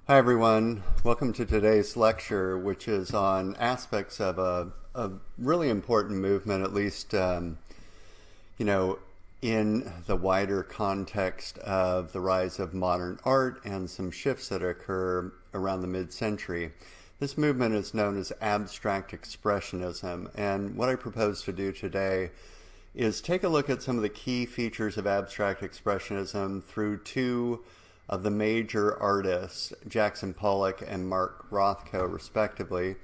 Hi everyone, welcome to today's lecture, which is on aspects of a really important movement, at least, in the wider context of the rise of modern art and some shifts that occur around the mid-century. This movement is known as Abstract Expressionism, and what I propose to do today is take a look at some of the key features of Abstract Expressionism through two of the major artists, Jackson Pollock and Mark Rothko, respectively.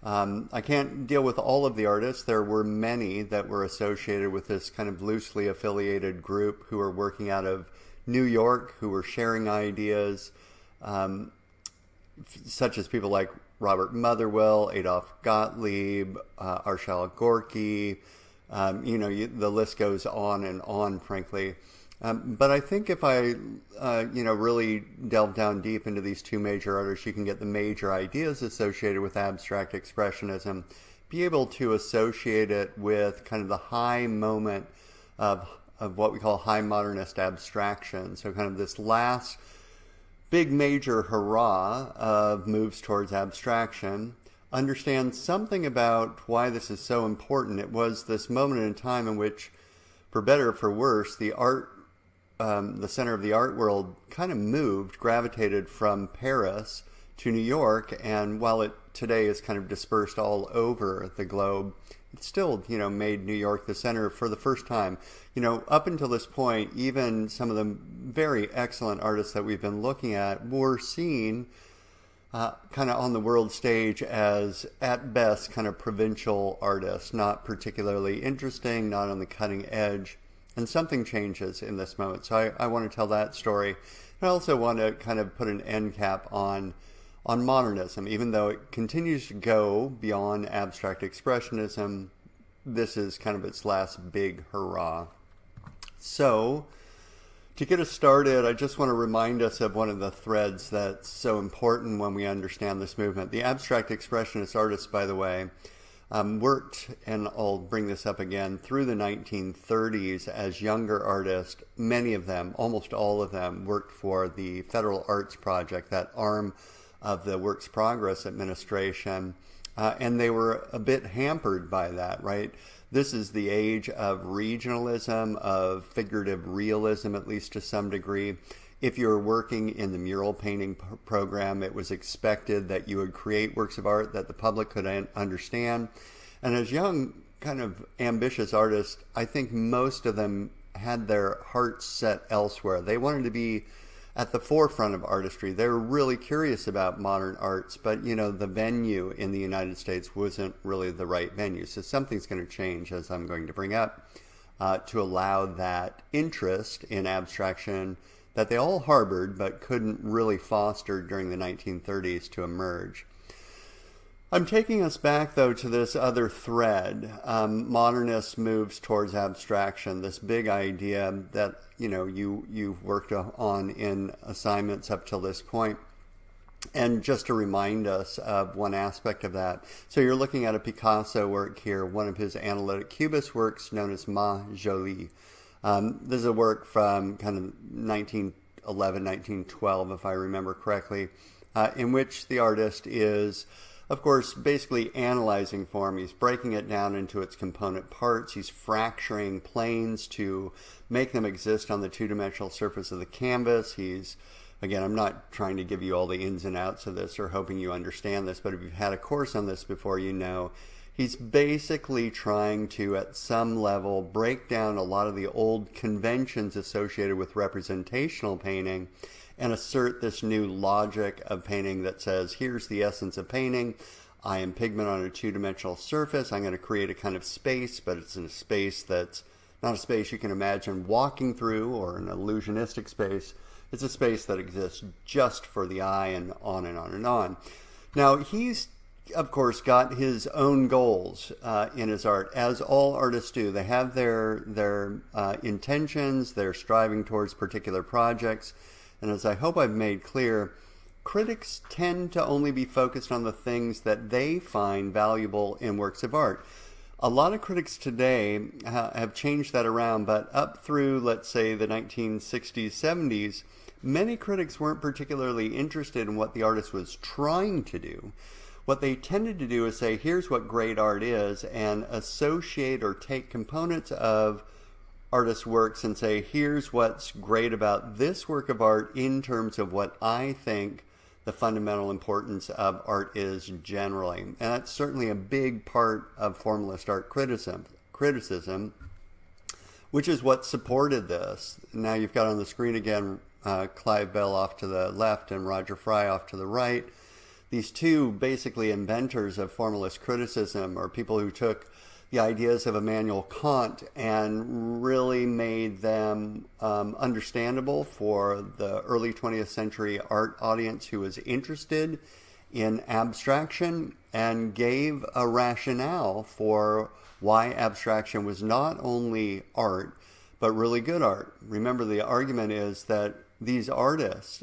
I can't deal with all of the artists. There were many that were associated with this kind of loosely affiliated group who were working out of New York, who were sharing ideas, such as people like Robert Motherwell, Adolf Gottlieb, Arshile Gorky. The list goes on, frankly. But I think if I, really delve down deep into these two major artists, you can get the major ideas associated with Abstract Expressionism, be able to associate it with kind of the high moment of what we call high modernist abstraction. So kind of this last big major hurrah of moves towards abstraction. Understand something about why this is so important. It was this moment in time in which, for better or for worse, the center of the art world kind of gravitated from Paris to New York, and while it today is kind of dispersed all over the globe, it still, made New York the center for the first time. Up until this point, even some of the very excellent artists that we've been looking at were seen kind of on the world stage as, at best, kind of provincial artists, not particularly interesting, not on the cutting edge. And something changes in this moment. So I want to tell that story. And I also want to kind of put an end cap on modernism. Even though it continues to go beyond abstract expressionism, this is kind of its last big hurrah. So to get us started, I just want to remind us of one of the threads that's so important when we understand this movement. The abstract expressionist artists, by the way, worked, and I'll bring this up again, through the 1930s as younger artists. Many of them, almost all of them, worked for the Federal Arts Project, that arm of the Works Progress Administration, and they were a bit hampered by that, right? This is the age of regionalism, of figurative realism, at least to some degree. If you were working in the mural painting program, it was expected that you would create works of art that the public could understand. And as young, kind of ambitious artists, I think most of them had their hearts set elsewhere. They wanted to be at the forefront of artistry. They were really curious about modern arts, but the venue in the United States wasn't really the right venue. So something's going to change, as I'm going to bring up, to allow that interest in abstraction that they all harbored but couldn't really foster during the 1930s to emerge. I'm taking us back, though, to this other thread, Modernist Moves towards abstraction, this big idea that, you've worked on in assignments up till this point. And just to remind us of one aspect of that. So you're looking at a Picasso work here, one of his analytic cubist works known as Ma Jolie. This is a work from kind of 1911, 1912, if I remember correctly, in which the artist is, of course, basically analyzing form. He's breaking it down into its component parts. He's fracturing planes to make them exist on the two-dimensional surface of the canvas. Again, I'm not trying to give you all the ins and outs of this or hoping you understand this, but if you've had a course on this before, he's basically trying to, at some level, break down a lot of the old conventions associated with representational painting and assert this new logic of painting that says, here's the essence of painting. I am pigment on a two-dimensional surface. I'm going to create a kind of space, but it's in a space that's not a space you can imagine walking through or an illusionistic space. It's a space that exists just for the eye, and on and on and on. Now, he's of course, got his own goals in his art, as all artists do. They have their intentions, they're striving towards particular projects, and as I hope I've made clear, critics tend to only be focused on the things that they find valuable in works of art. A lot of critics today have changed that around, but up through, let's say, the 1960s, 70s, many critics weren't particularly interested in what the artist was trying to do. What they tended to do is say, here's what great art is, and associate or take components of artists' works and say, here's what's great about this work of art in terms of what I think the fundamental importance of art is generally. And that's certainly a big part of formalist art criticism, which is what supported this. Now you've got on the screen again Clive Bell off to the left and Roger Fry off to the right. These two basically inventors of formalist criticism, or people who took the ideas of Immanuel Kant and really made them understandable for the early 20th century art audience who was interested in abstraction, and gave a rationale for why abstraction was not only art, but really good art. Remember, the argument is that these artists,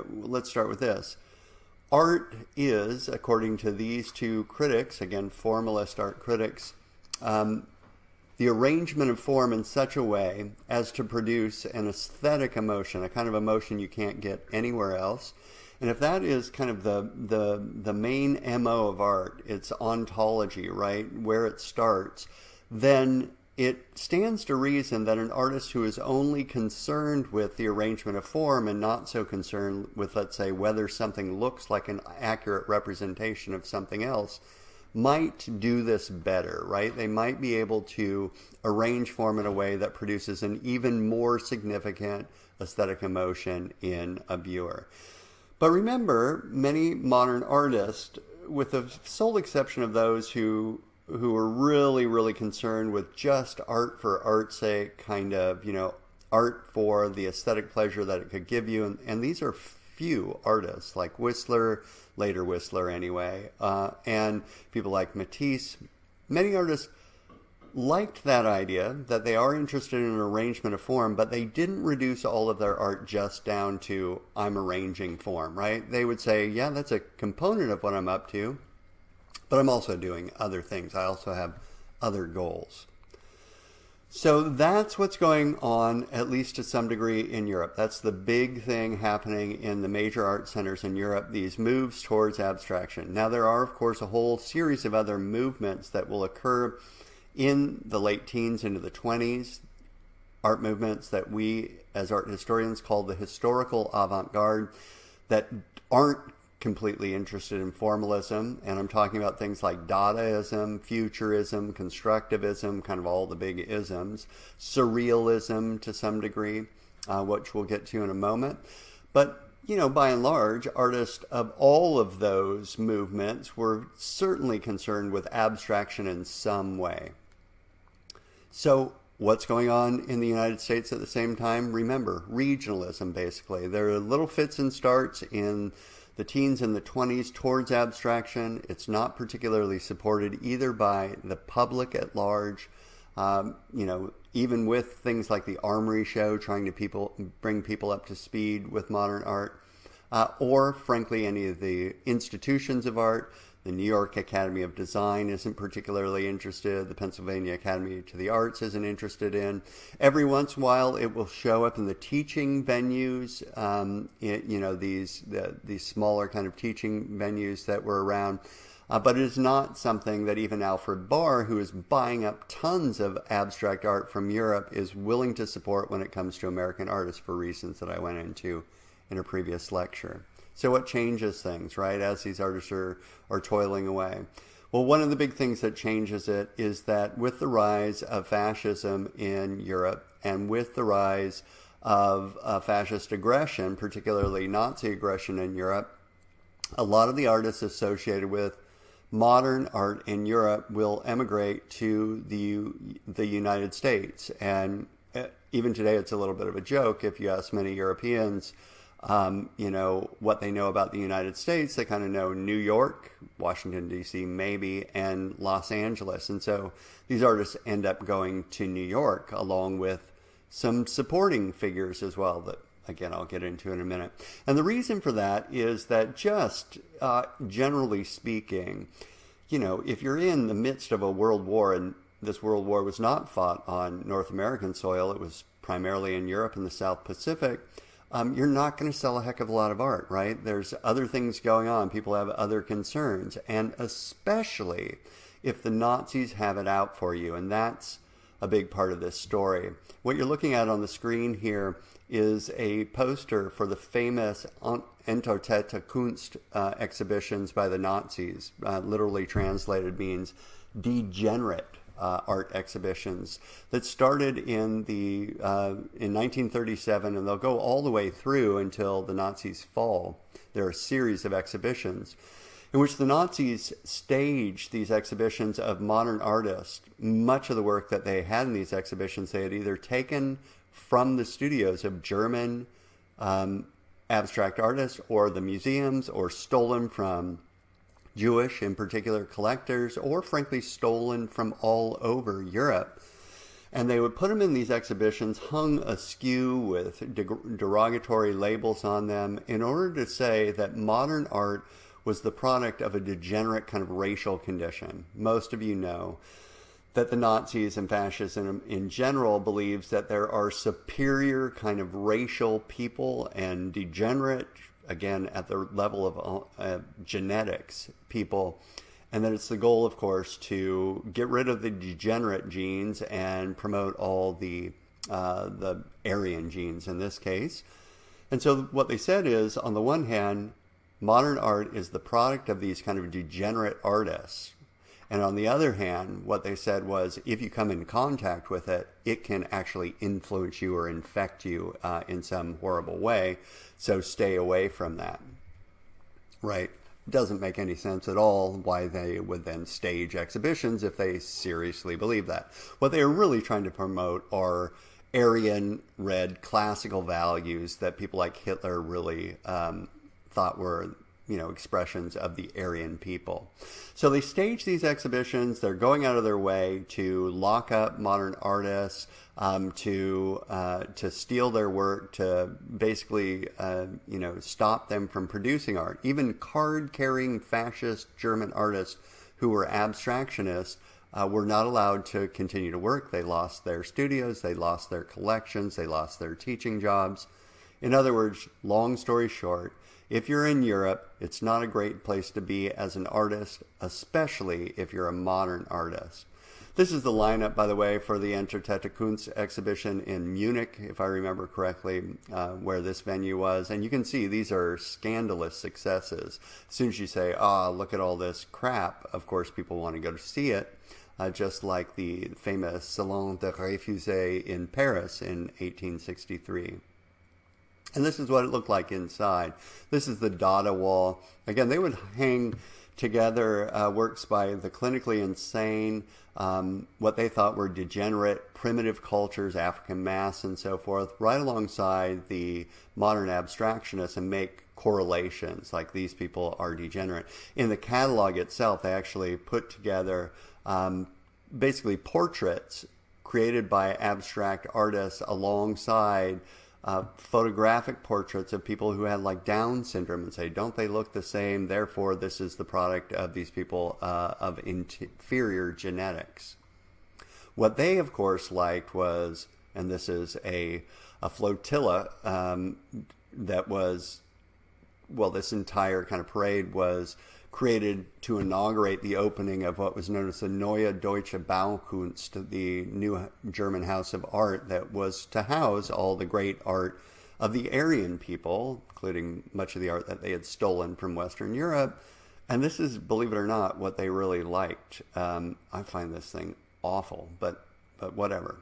let's start with this. Art is, according to these two critics, again, formalist art critics, the arrangement of form in such a way as to produce an aesthetic emotion, a kind of emotion you can't get anywhere else. And if that is kind of the main MO of art, its ontology, right, where it starts, then it stands to reason that an artist who is only concerned with the arrangement of form and not so concerned with, let's say, whether something looks like an accurate representation of something else might do this better, right? They might be able to arrange form in a way that produces an even more significant aesthetic emotion in a viewer. But remember, many modern artists, with the sole exception of those who are really, really concerned with just art for art's sake, kind of, art for the aesthetic pleasure that it could give you, and these are few artists like Whistler, later Whistler anyway, and people like Matisse. Many artists liked that idea, that they are interested in an arrangement of form, but they didn't reduce all of their art just down to, I'm arranging form, right? They would say, yeah, that's a component of what I'm up to, but I'm also doing other things. I also have other goals. So that's what's going on, at least to some degree, in Europe. That's the big thing happening in the major art centers in Europe, these moves towards abstraction. Now, there are, of course, a whole series of other movements that will occur in the late teens into the 20s, art movements that we, as art historians, call the historical avant-garde, that aren't completely interested in formalism, and I'm talking about things like Dadaism, Futurism, Constructivism, kind of all the big isms, Surrealism to some degree, which we'll get to in a moment. But, by and large, artists of all of those movements were certainly concerned with abstraction in some way. So what's going on in the United States at the same time? Remember, regionalism, basically. There are little fits and starts in the teens and the 20s towards abstraction. It's not particularly supported either by the public at large, even with things like the Armory Show trying to bring people up to speed with modern art, or frankly any of the institutions of art. The New York Academy of Design isn't particularly interested. The Pennsylvania Academy to the Arts isn't interested in. Every once in a while, it will show up in the teaching venues. These smaller kind of teaching venues that were around. But it is not something that even Alfred Barr, who is buying up tons of abstract art from Europe, is willing to support when it comes to American artists for reasons that I went into in a previous lecture. So what changes things, right, as these artists are toiling away? Well, one of the big things that changes it is that with the rise of fascism in Europe and with the rise of fascist aggression, particularly Nazi aggression in Europe, a lot of the artists associated with modern art in Europe will emigrate to the United States. And even today, it's a little bit of a joke if you ask many Europeans, what they know about the United States. They kind of know New York, Washington, D.C., maybe, and Los Angeles. And so these artists end up going to New York along with some supporting figures as well that, again, I'll get into in a minute. And the reason for that is that just generally speaking, if you're in the midst of a world war, and this world war was not fought on North American soil, it was primarily in Europe and the South Pacific, you're not going to sell a heck of a lot of art, right? There's other things going on. People have other concerns. And especially if the Nazis have it out for you. And that's a big part of this story. What you're looking at on the screen here is a poster for the famous Untitled Kunst exhibitions by the Nazis. Literally translated means degenerate art exhibitions that started in 1937, and they'll go all the way through until the Nazis fall. There are a series of exhibitions in which the Nazis staged these exhibitions of modern artists. Much of the work that they had in these exhibitions they had either taken from the studios of German abstract artists or the museums, or stolen from Jewish, in particular, collectors, or frankly stolen from all over Europe. And they would put them in these exhibitions hung askew with derogatory labels on them in order to say that modern art was the product of a degenerate kind of racial condition. Most of you know that the Nazis and fascism in general believes that there are superior kind of racial people and degenerate, again, at the level of genetics, people, and that it's the goal, of course, to get rid of the degenerate genes and promote all the Aryan genes in this case. And so what they said is, on the one hand, modern art is the product of these kind of degenerate artists. And on the other hand, what they said was, if you come in contact with it, it can actually influence you or infect you in some horrible way. So stay away from that. Right? Doesn't make any sense at all why they would then stage exhibitions if they seriously believe that. What they are really trying to promote are Aryan, red, classical values that people like Hitler really thought were, expressions of the Aryan people. So they stage these exhibitions. They're going out of their way to lock up modern artists, to steal their work, to basically, stop them from producing art. Even card-carrying fascist German artists who were abstractionists were not allowed to continue to work. They lost their studios, they lost their collections, they lost their teaching jobs. In other words, long story short, if you're in Europe, it's not a great place to be as an artist, especially if you're a modern artist. This is the lineup, by the way, for the Untitled Kunst exhibition in Munich, if I remember correctly, where this venue was. And you can see these are scandalous successes. As soon as you say, look at all this crap, of course people want to go to see it, just like the famous Salon des Refusés in Paris in 1863. And this is what it looked like inside. This is the Dada wall. Again, they would hang together works by the clinically insane, what they thought were degenerate, primitive cultures, African mass and so forth, right alongside the modern abstractionists, and make correlations, like these people are degenerate. In the catalog itself, they actually put together basically portraits created by abstract artists alongside photographic portraits of people who had like Down syndrome, and say, don't they look the same? Therefore, this is the product of these people of inferior genetics. What they, of course, liked was, and this is a flotilla that was, this entire kind of parade was created to inaugurate the opening of what was known as the Neue Deutsche Baukunst, the new German house of art that was to house all the great art of the Aryan people, including much of the art that they had stolen from Western Europe. And this is, believe it or not, what they really liked. I find this thing awful, but whatever.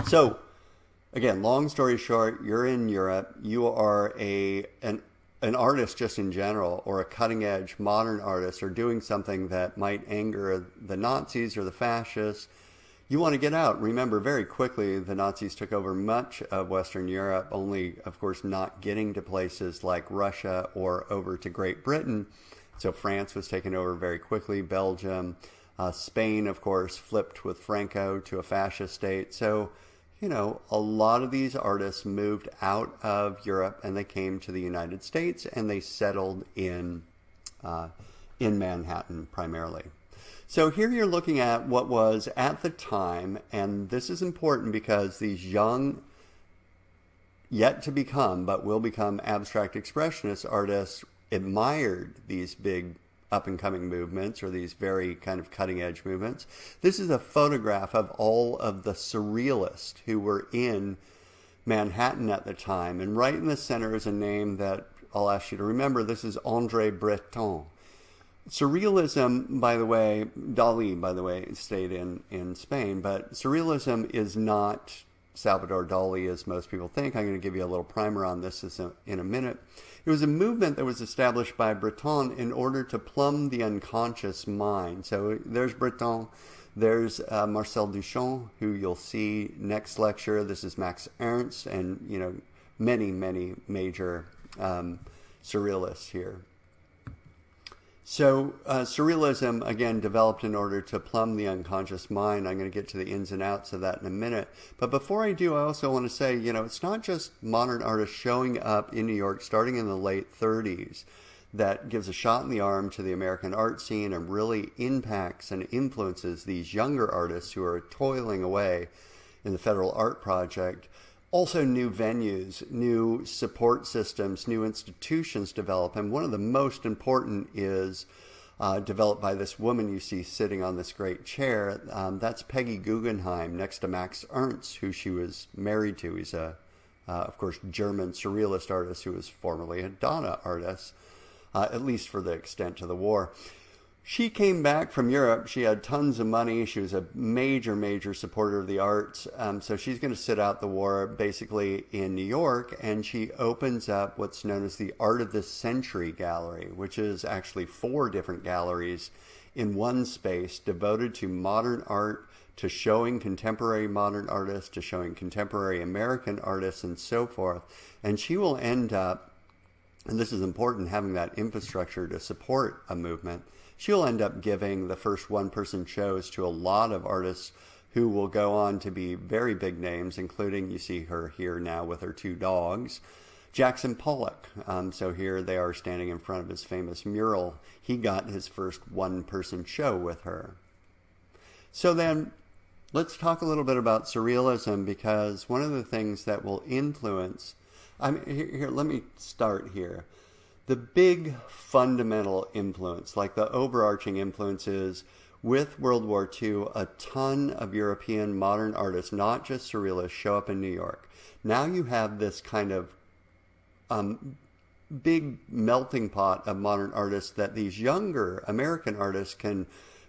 So, again, long story short, you're in Europe. You are an artist just in general, or a cutting-edge modern artist, or doing something that might anger the Nazis or the fascists. You want to get out. Remember, very quickly, the Nazis took over much of Western Europe, only, of course, not getting to places like Russia or over to Great Britain. So France was taken over very quickly, Belgium. Spain, of course, flipped with Franco to a fascist state. So, a lot of these artists moved out of Europe and they came to the United States and they settled in in Manhattan primarily. So here you're looking at what was at the time, and this is important because these young, yet to become, but will become abstract expressionist artists admired these big up-and-coming movements, or these very kind of cutting-edge movements. This is a photograph of all of the surrealists who were in Manhattan at the time, and right in the center is a name that I'll ask you to remember. This is André Breton. Surrealism, by the way, Dali, by the way, stayed in Spain, but Surrealism is not Salvador Dali as most people think. I'm going to give you a little primer on this in a minute. It was a movement that was established by Breton in order to plumb the unconscious mind. So there's Breton, there's Marcel Duchamp, who you'll see next lecture. This is Max Ernst, and many, many major surrealists here. So Surrealism, again, developed in order to plumb the unconscious mind. I'm going to get to the ins and outs of that in a minute. But before I do, I also want to say, it's not just modern artists showing up in New York starting in the late 30s that gives a shot in the arm to the American art scene and really impacts and influences these younger artists who are toiling away in the Federal Art Project. Also new venues, new support systems, new institutions develop. And one of the most important is developed by this woman you see sitting on this great chair. That's Peggy Guggenheim next to Max Ernst, who she was married to. He's of course, German surrealist artist who was formerly a Dada artist, at least for the extent of the war. She came back from Europe. She had tons of money. She was a major, major supporter of the arts. So she's going to sit out the war basically in New York, and she opens up what's known as the Art of the Century Gallery, which is actually 4 different galleries in one space devoted to modern art, to showing contemporary modern artists, to showing contemporary American artists, and so forth. And she will end up, and this is important, having that infrastructure to support a movement. She'll end up giving the first one-person shows to a lot of artists who will go on to be very big names, including, you see her here now with her 2 dogs, Jackson Pollock. So here they are standing in front of his famous mural. He got his first one-person show with her. So then, let's talk a little bit about Surrealism, because one of the things that will influence... Here, let me start here. The big fundamental influence, like the overarching influences with World War II, a ton of European modern artists, not just surrealists, show up in New York. Now you have this kind of big melting pot of modern artists that these younger American artists can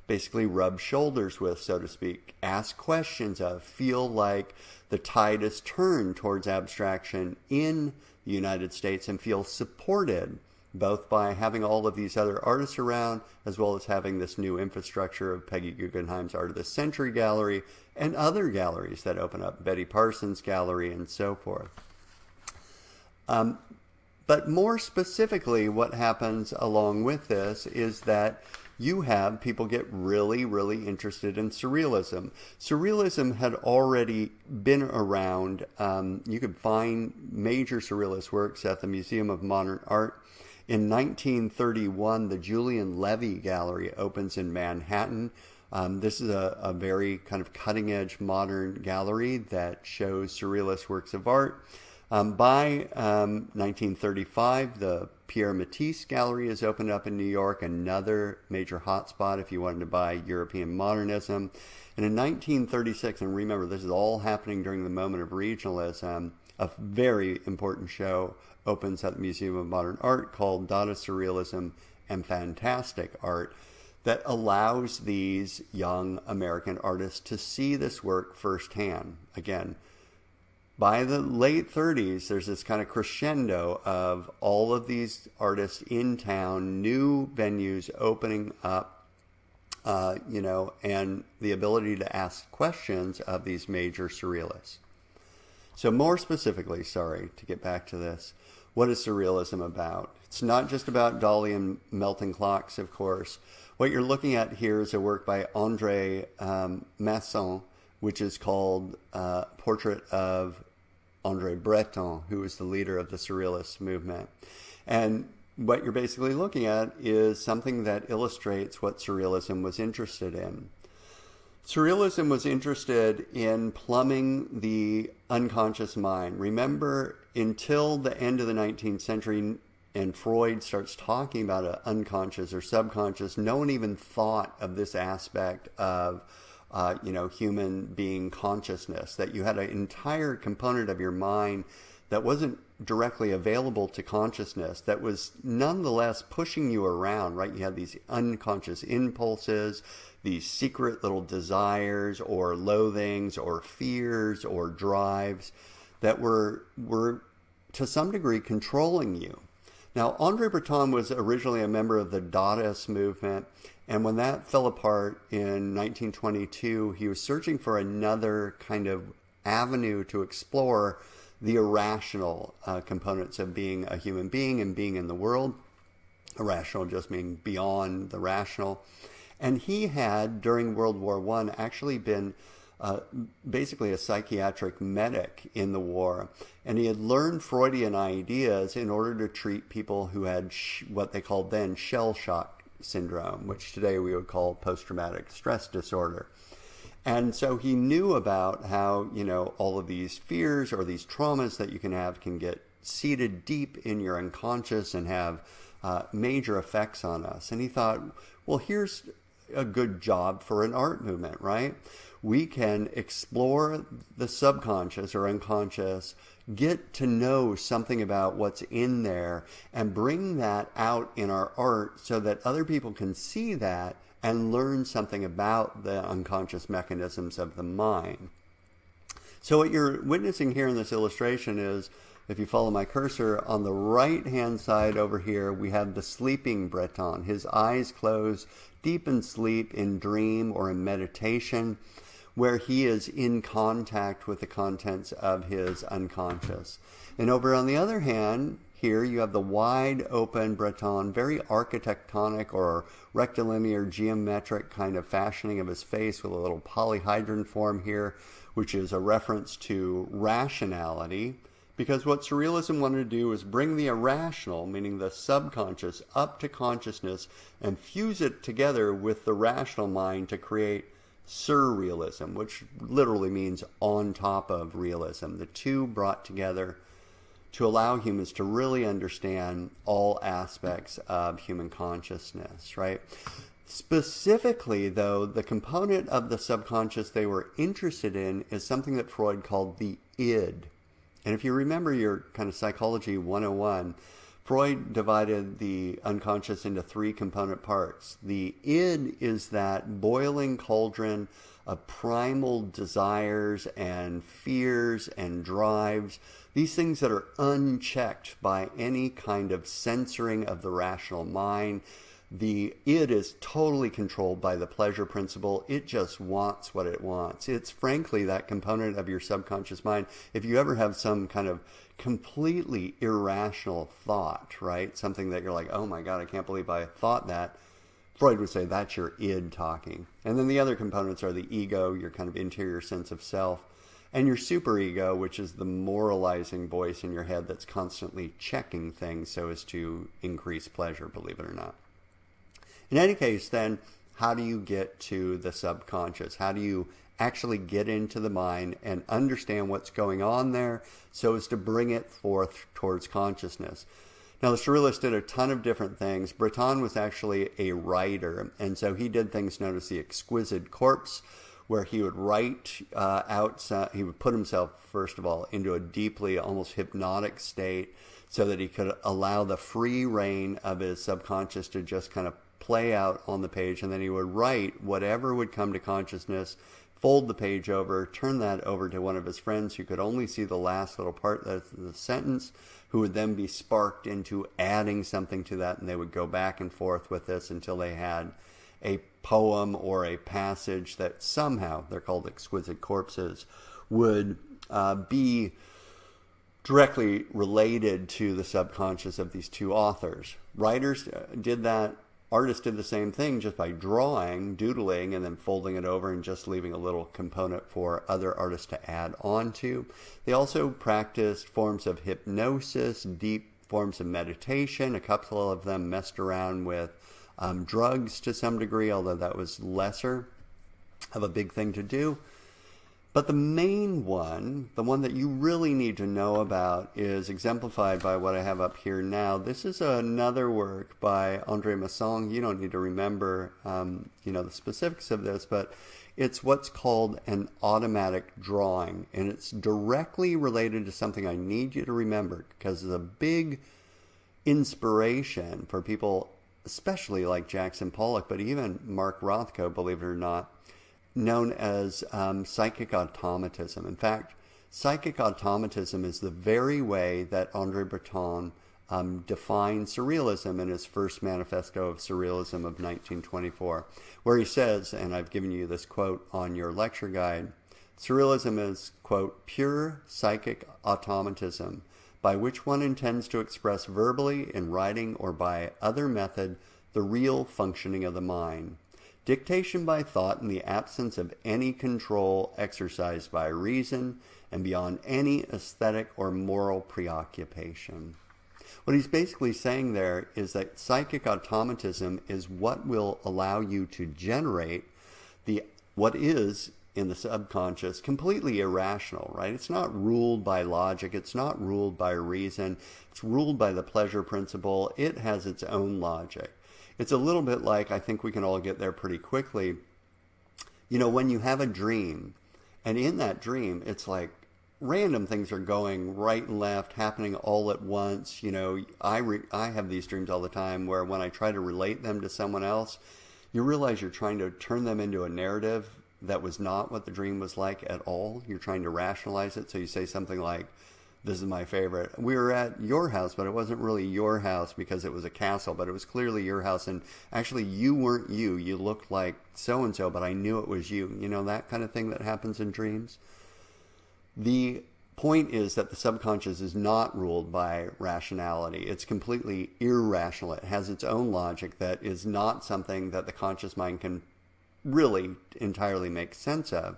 basically rub shoulders with, so to speak, ask questions of, feel like the tide is turned towards abstraction in the United States, and feel supported both by having all of these other artists around, as well as having this new infrastructure of Peggy Guggenheim's Art of the Century Gallery and other galleries that open up, Betty Parsons Gallery and so forth. But more specifically, what happens along with this is that you have people get really, really interested in Surrealism. Surrealism had already been around. You could find major Surrealist works at the Museum of Modern Art. In 1931, the Julian Levy Gallery opens in Manhattan. This is a very kind of cutting-edge modern gallery that shows Surrealist works of art. By 1935, the Pierre Matisse Gallery is opened up in New York, another major hotspot if you wanted to buy European modernism. And in 1936, and remember, this is all happening during the moment of regionalism, a very important show opens at the Museum of Modern Art called Dada Surrealism and Fantastic Art, that allows these young American artists to see this work firsthand. Again, by the late 30s, there's this kind of crescendo of all of these artists in town, new venues opening up, and the ability to ask questions of these major surrealists. So more specifically, sorry, to get back to this, what is Surrealism about? It's not just about Dali and melting clocks, of course. What you're looking at here is a work by André Masson, which is called Portrait of André Breton, who was the leader of the Surrealist movement. And what you're basically looking at is something that illustrates what Surrealism was interested in. Surrealism was interested in plumbing the unconscious mind. Remember, until the end of the 19th century, and Freud starts talking about an unconscious or subconscious, no one even thought of this aspect of human being consciousness, that you had an entire component of your mind that wasn't directly available to consciousness, that was nonetheless pushing you around, right? You had these unconscious impulses, these secret little desires or loathings or fears or drives that were to some degree controlling you. Now, André Breton was originally a member of the Dadaist movement, and when that fell apart in 1922, he was searching for another kind of avenue to explore the irrational components of being a human being and being in the world. Irrational just meaning beyond the rational. And he had, during World War I, actually been basically a psychiatric medic in the war. And he had learned Freudian ideas in order to treat people who had what they called then shell shock syndrome, which today we would call post-traumatic stress disorder. And so he knew about how, all of these fears or these traumas that you can have can get seated deep in your unconscious and have major effects on us. And he thought, well, here's a good job for an art movement, right? We can explore the subconscious or unconscious, get to know something about what's in there, and bring that out in our art so that other people can see that and learn something about the unconscious mechanisms of the mind. So what you're witnessing here in this illustration is, if you follow my cursor, on the right-hand side over here, we have the sleeping Breton. His eyes closed, deep in sleep, in dream, or in meditation, where he is in contact with the contents of his unconscious. And over on the other hand, here you have the wide open Breton, very architectonic or rectilinear geometric kind of fashioning of his face with a little polyhedron form here, which is a reference to rationality. Because what Surrealism wanted to do was bring the irrational, meaning the subconscious, up to consciousness and fuse it together with the rational mind to create Surrealism, which literally means on top of realism. The two brought together to allow humans to really understand all aspects of human consciousness, right? Specifically, though, the component of the subconscious they were interested in is something that Freud called the id. And if you remember your kind of psychology 101, Freud divided the unconscious into three component parts. The id is that boiling cauldron of primal desires and fears and drives, these things that are unchecked by any kind of censoring of the rational mind. The id is totally controlled by the pleasure principle. It just wants what it wants. It's frankly that component of your subconscious mind. If you ever have some kind of completely irrational thought, right? Something that you're like, oh my God, I can't believe I thought that. Freud would say that's your id talking. And then the other components are the ego, your kind of interior sense of self, and your superego, which is the moralizing voice in your head that's constantly checking things so as to increase pleasure, believe it or not. In any case, then, how do you get to the subconscious? How do you actually get into the mind and understand what's going on there so as to bring it forth towards consciousness? Now, the Surrealists did a ton of different things. Breton was actually a writer, and so he did things known as the exquisite corpse, where he would write he would put himself, first of all, into a deeply, almost hypnotic state so that he could allow the free reign of his subconscious to just kind of play out on the page, and then he would write whatever would come to consciousness, fold the page over, turn that over to one of his friends who could only see the last little part of the sentence, who would then be sparked into adding something to that, and they would go back and forth with this until they had a poem or a passage that somehow, they're called exquisite corpses, would be directly related to the subconscious of these two authors. Writers did that. Artists did the same thing just by drawing, doodling, and then folding it over and just leaving a little component for other artists to add on to. They also practiced forms of hypnosis, deep forms of meditation. A couple of them messed around with drugs to some degree, although that was lesser of a big thing to do. But the main one, the one that you really need to know about, is exemplified by what I have up here now. This is another work by André Masson. You don't need to remember, the specifics of this, but it's what's called an automatic drawing, and it's directly related to something I need you to remember because it's a big inspiration for people, especially like Jackson Pollock, but even Mark Rothko, believe it or not, known as psychic automatism. In fact, psychic automatism is the very way that André Breton defined surrealism in his first manifesto of surrealism of 1924, where he says, and I've given you this quote on your lecture guide, surrealism is, quote, pure psychic automatism, by which one intends to express verbally, in writing, or by other method, the real functioning of the mind. Dictation by thought in the absence of any control exercised by reason and beyond any aesthetic or moral preoccupation. What he's basically saying there is that psychic automatism is what will allow you to generate what is in the subconscious completely irrational, right? It's not ruled by logic. It's not ruled by reason. It's ruled by the pleasure principle. It has its own logic. It's a little bit like, I think we can all get there pretty quickly, when you have a dream, and in that dream, it's like random things are going right and left, happening all at once. I have these dreams all the time where when I try to relate them to someone else, you realize you're trying to turn them into a narrative that was not what the dream was like at all. You're trying to rationalize it. So you say something like, this is my favorite. We were at your house, but it wasn't really your house because it was a castle, but it was clearly your house. And actually, you weren't you. You looked like so-and-so, but I knew it was you. That kind of thing that happens in dreams. The point is that the subconscious is not ruled by rationality. It's completely irrational. It has its own logic that is not something that the conscious mind can really entirely make sense of.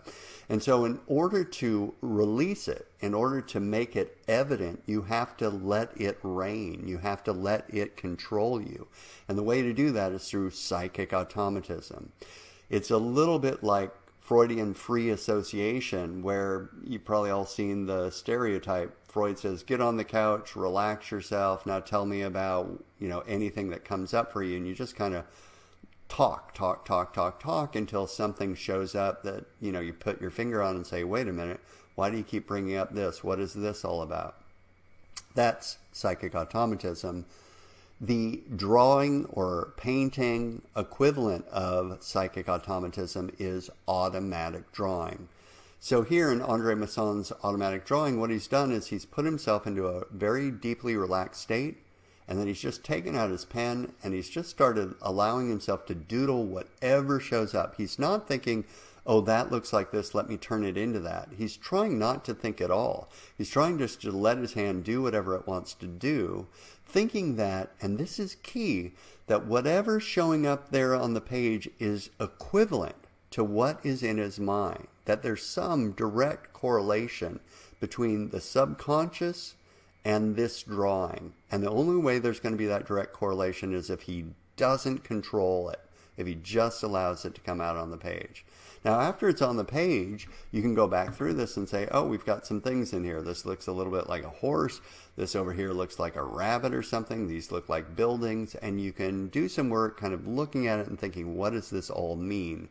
And so in order to release it, in order to make it evident, you have to let it reign. You have to let it control you. And the way to do that is through psychic automatism. It's a little bit like Freudian free association, where you've probably all seen the stereotype. Freud says, get on the couch, relax yourself, now tell me about, anything that comes up for you. And you just kind of talk until something shows up that, you put your finger on and say, wait a minute, why do you keep bringing up this? What is this all about? That's psychic automatism. The drawing or painting equivalent of psychic automatism is automatic drawing. So here in André Masson's automatic drawing, what he's done is he's put himself into a very deeply relaxed state, and then he's just taken out his pen and he's just started allowing himself to doodle whatever shows up. He's not thinking, oh, that looks like this, let me turn it into that. He's trying not to think at all. He's trying just to let his hand do whatever it wants to do, thinking that, and this is key, that whatever's showing up there on the page is equivalent to what is in his mind, that there's some direct correlation between the subconscious and this drawing. And the only way there's going to be that direct correlation is if he doesn't control it, if he just allows it to come out on the page. Now, after it's on the page, you can go back through this and say, oh, we've got some things in here. This looks a little bit like a horse. This over here looks like a rabbit or something. These look like buildings. And you can do some work kind of looking at it and thinking, what does this all mean?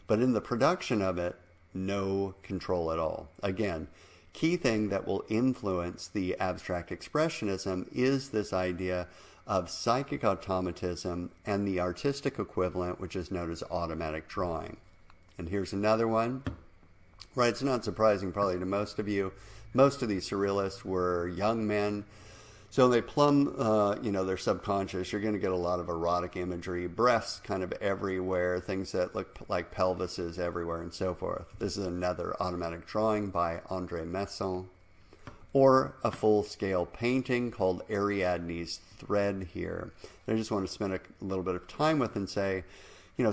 But in the production of it, no control at all. Again, key thing that will influence the abstract expressionism is this idea of psychic automatism and the artistic equivalent, which is known as automatic drawing. And here's another one. Right, it's not surprising probably to most of you. Most of these surrealists were young men. So they plumb, their subconscious. You're going to get a lot of erotic imagery, breasts kind of everywhere, things that look like pelvises everywhere, and so forth. This is another automatic drawing by André Masson. Or a full-scale painting called Ariadne's Thread here. I just want to spend a little bit of time with and say,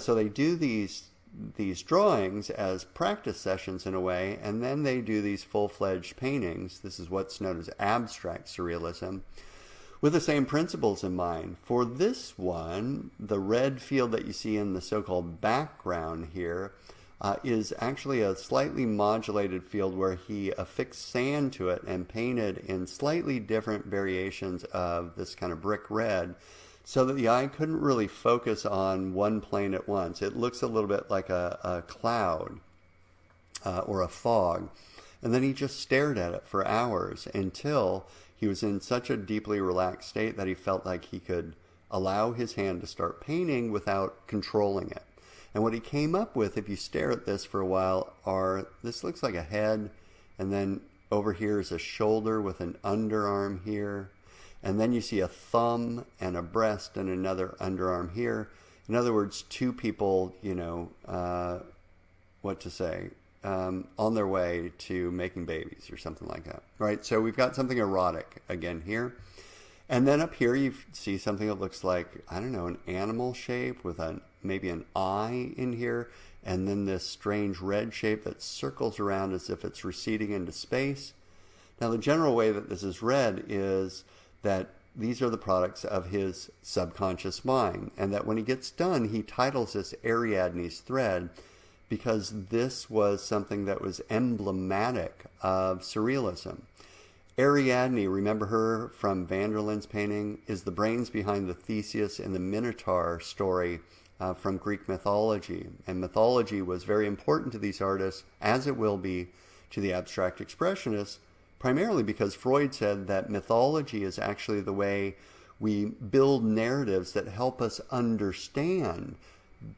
so they do these drawings as practice sessions in a way, and then they do these full-fledged paintings. This is what's known as abstract surrealism, with the same principles in mind. For this one, the red field that you see in the so-called background here is actually a slightly modulated field where he affixed sand to it and painted in slightly different variations of this kind of brick red so that the eye couldn't really focus on one plane at once. It looks a little bit like a cloud or a fog. And then he just stared at it for hours until he was in such a deeply relaxed state that he felt like he could allow his hand to start painting without controlling it. And what he came up with, if you stare at this for a while, this looks like a head, and then over here is a shoulder with an underarm here, and then you see a thumb and a breast and another underarm here. In other words, two people, on their way to making babies or something like that, right? So we've got something erotic again here. And then up here you see something that looks like, an animal shape with maybe an eye in here, and then this strange red shape that circles around as if it's receding into space. Now the general way that this is read is that these are the products of his subconscious mind, and that when he gets done, he titles this Ariadne's thread, because this was something that was emblematic of Surrealism. Ariadne, remember her from van der Linde's painting, is the brains behind the Theseus and the Minotaur story from Greek mythology. And mythology was very important to these artists, as it will be to the abstract expressionists, primarily because Freud said that mythology is actually the way we build narratives that help us understand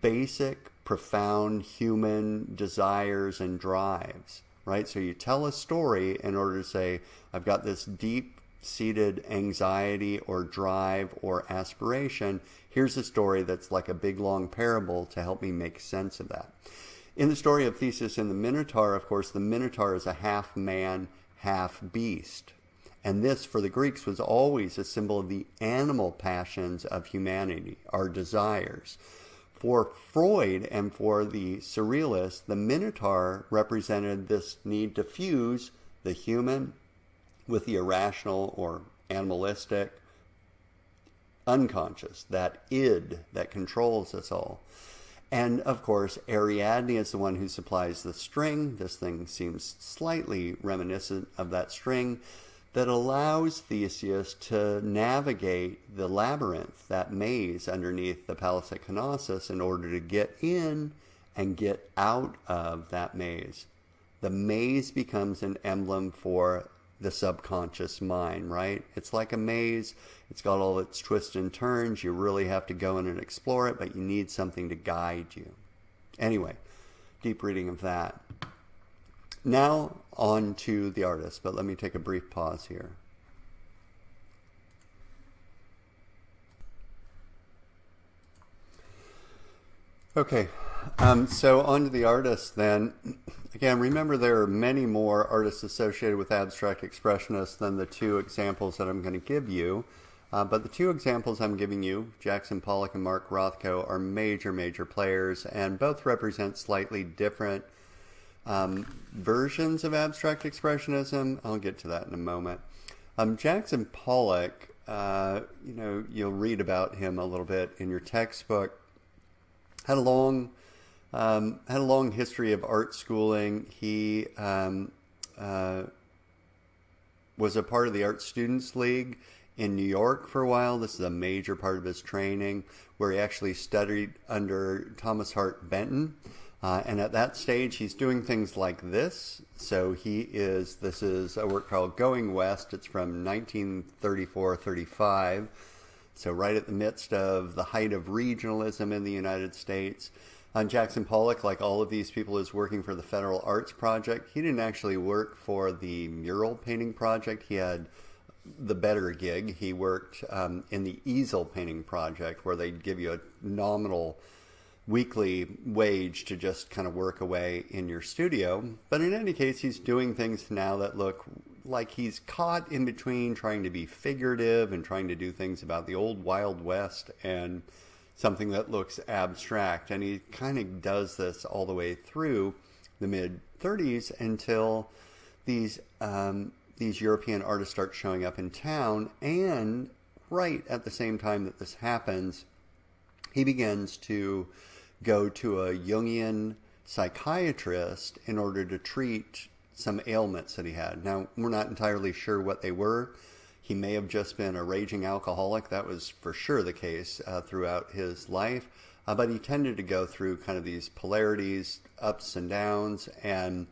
basic, profound human desires and drives, right? So you tell a story in order to say, I've got this deep-seated anxiety or drive or aspiration. Here's a story that's like a big, long parable to help me make sense of that. In the story of Theseus and the Minotaur, of course, the Minotaur is a half man, half beast. And this, for the Greeks, was always a symbol of the animal passions of humanity, our desires. For Freud and for the Surrealists, the Minotaur represented this need to fuse the human with the irrational or animalistic, unconscious, that id that controls us all. And of course, Ariadne is the one who supplies the string. This thing seems slightly reminiscent of that string that allows Theseus to navigate the labyrinth, that maze underneath the Palace at Knossos, in order to get in and get out of that maze. The maze becomes an emblem for the subconscious mind, right? It's like a maze. It's got all its twists and turns. You really have to go in and explore it, but you need something to guide you. Anyway, deep reading of that. Now on to the artist, but let me take a brief pause here. Okay, so on to the artist then. Again, remember there are many more artists associated with abstract expressionists than the two examples that I'm going to give you. But the two examples I'm giving you, Jackson Pollock and Mark Rothko, are major players, and both represent slightly different versions of abstract expressionism. I'll get to that in a moment. Jackson Pollock, you'll read about him a little bit in your textbook. Had a long history of art schooling. He was a part of the Art Students League in New York for a while. This is a major part of his training, where he actually studied under Thomas Hart Benton. And at that stage, he's doing things like this. So this is a work called Going West. It's from 1934-35. So right at the midst of the height of regionalism in the United States. Jackson Pollock, like all of these people, is working for the Federal Arts Project. He didn't actually work for the mural painting project. He had the better gig. He worked in the easel painting project, where they'd give you a nominal weekly wage to just kind of work away in your studio. But in any case, he's doing things now that look like he's caught in between trying to be figurative and trying to do things about the old Wild West and something that looks abstract. And he kind of does this all the way through the mid-30s until these European artists start showing up in town. And right at the same time that this happens, he begins to go to a Jungian psychiatrist in order to treat some ailments that he had. Now, we're not entirely sure what they were. He may have just been a raging alcoholic. That was for sure the case throughout his life. But he tended to go through kind of these polarities, ups and downs. And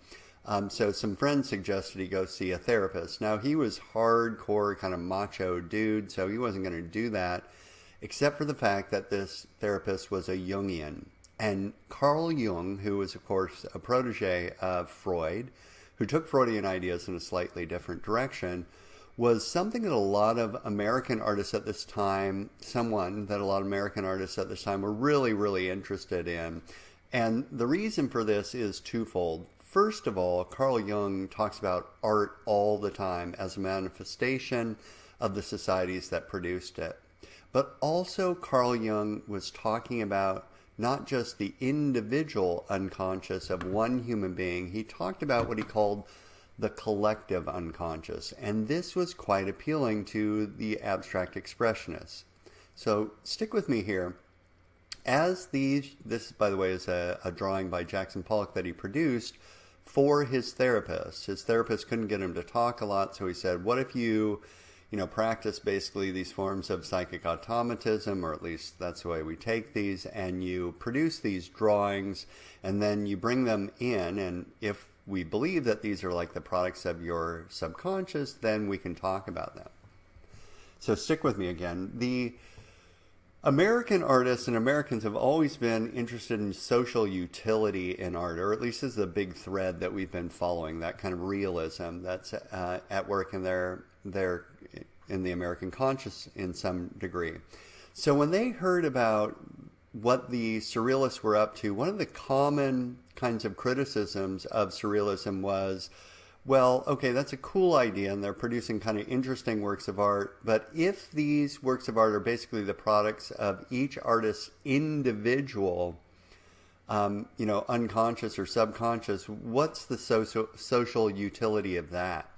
so some friends suggested he go see a therapist. Now, he was hardcore, kind of macho dude, so he wasn't going to do that, except for the fact that this therapist was a Jungian. And Carl Jung, who was, of course, a protege of Freud, who took Freudian ideas in a slightly different direction, was something that a lot of American artists at this time, were really, really interested in. And the reason for this is twofold. First of all, Carl Jung talks about art all the time as a manifestation of the societies that produced it. But also Carl Jung was talking about not just the individual unconscious of one human being. He talked about what he called the collective unconscious. And this was quite appealing to the abstract expressionists. So stick with me here. This, by the way, is a drawing by Jackson Pollock that he produced for his therapist. His therapist couldn't get him to talk a lot, so he said, what if you practice basically these forms of psychic automatism, or at least that's the way we take these, and you produce these drawings, and then you bring them in, and if we believe that these are like the products of your subconscious, then we can talk about them. So stick with me again. The American artists and Americans have always been interested in social utility in art, or at least is the big thread that we've been following, that kind of realism that's at work in in the American conscious in some degree. So when they heard about what the Surrealists were up to, one of the common kinds of criticisms of Surrealism was, well, okay, that's a cool idea, and they're producing kind of interesting works of art, but if these works of art are basically the products of each artist's individual, unconscious or subconscious, what's the social utility of that?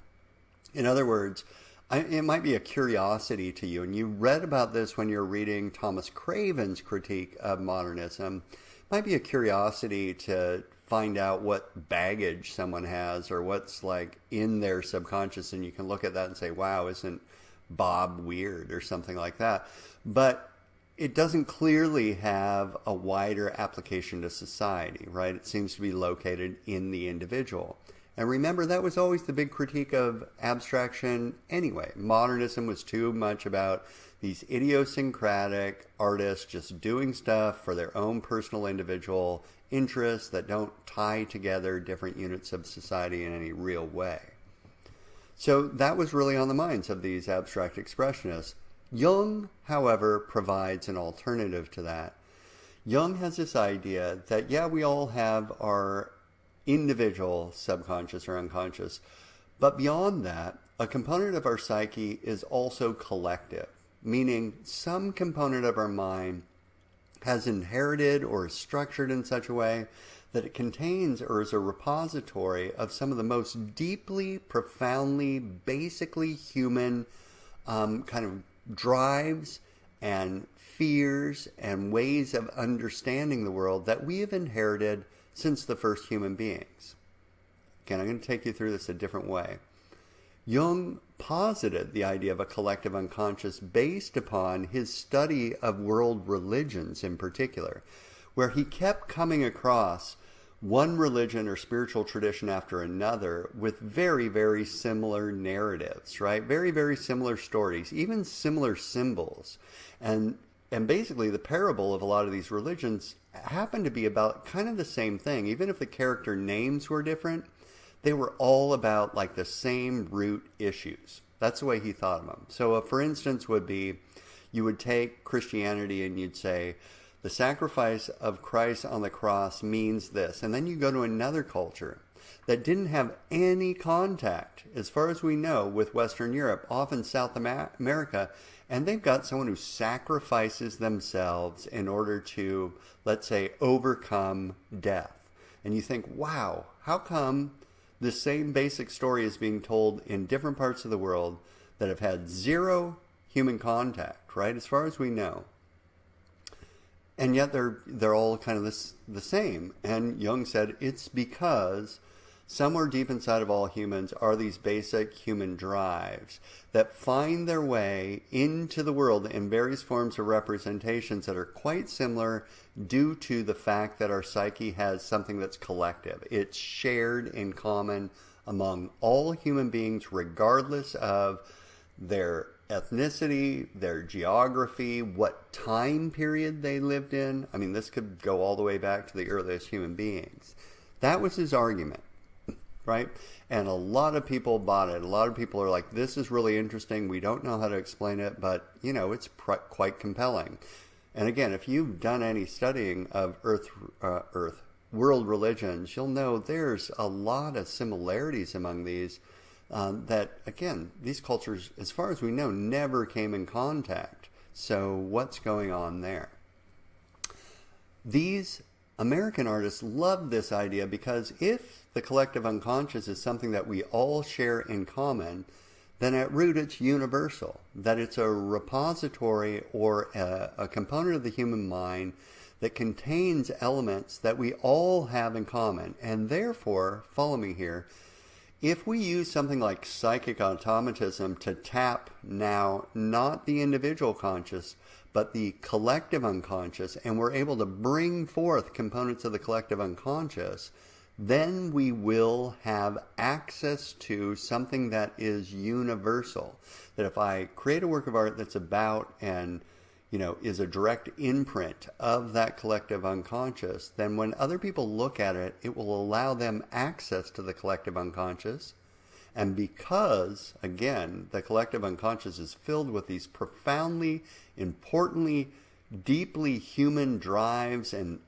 In other words, it might be a curiosity to you, and you read about this when you're reading Thomas Craven's critique of modernism. It might be a curiosity to find out what baggage someone has or what's like in their subconscious, and you can look at that and say, wow, isn't Bob weird or something like that. But it doesn't clearly have a wider application to society, right? It seems to be located in the individual. And remember, that was always the big critique of abstraction anyway. Modernism was too much about these idiosyncratic artists just doing stuff for their own personal individual interests that don't tie together different units of society in any real way. So that was really on the minds of these abstract expressionists. Jung, however, provides an alternative to that. Jung has this idea that, yeah, we all have our individual subconscious or unconscious, but beyond that, a component of our psyche is also collective, meaning some component of our mind has inherited or is structured in such a way that it contains or is a repository of some of the most deeply, profoundly, basically human kind of drives and fears and ways of understanding the world that we have inherited since the first human beings. Again, I'm going to take you through this a different way. Jung posited the idea of a collective unconscious based upon his study of world religions in particular, where he kept coming across one religion or spiritual tradition after another with very, very similar narratives, right? Very, very similar stories, even similar symbols. And basically the parable of a lot of these religions happened to be about kind of the same thing. Even if the character names were different, they were all about like the same root issues. That's the way he thought of them. So for instance would be, you would take Christianity and you'd say, the sacrifice of Christ on the cross means this. And then you go to another culture that didn't have any contact, as far as we know, with Western Europe, often South America, and they've got someone who sacrifices themselves in order to, let's say, overcome death. And you think, wow, how come the same basic story is being told in different parts of the world that have had zero human contact, right? As far as we know. And yet they're all kind of the same. And Jung said it's because somewhere deep inside of all humans are these basic human drives that find their way into the world in various forms of representations that are quite similar due to the fact that our psyche has something that's collective. It's shared in common among all human beings, regardless of their ethnicity, their geography, what time period they lived in. I mean, this could go all the way back to the earliest human beings. That was his argument, right? And a lot of people bought it. A lot of people are like, this is really interesting. We don't know how to explain it, but, it's quite compelling. And again, if you've done any studying of world religions, you'll know there's a lot of similarities among these. That, again, these cultures, as far as we know, never came in contact. So what's going on there? These American artists love this idea because if the collective unconscious is something that we all share in common, then at root it's universal, that it's a repository or a component of the human mind that contains elements that we all have in common. And therefore, follow me here, if we use something like psychic automatism to tap now not the individual conscious, but the collective unconscious, and we're able to bring forth components of the collective unconscious, then we will have access to something that is universal. That if I create a work of art that's about and is a direct imprint of that collective unconscious, then when other people look at it, it will allow them access to the collective unconscious. And because, again, the collective unconscious is filled with these profoundly, importantly, deeply human drives and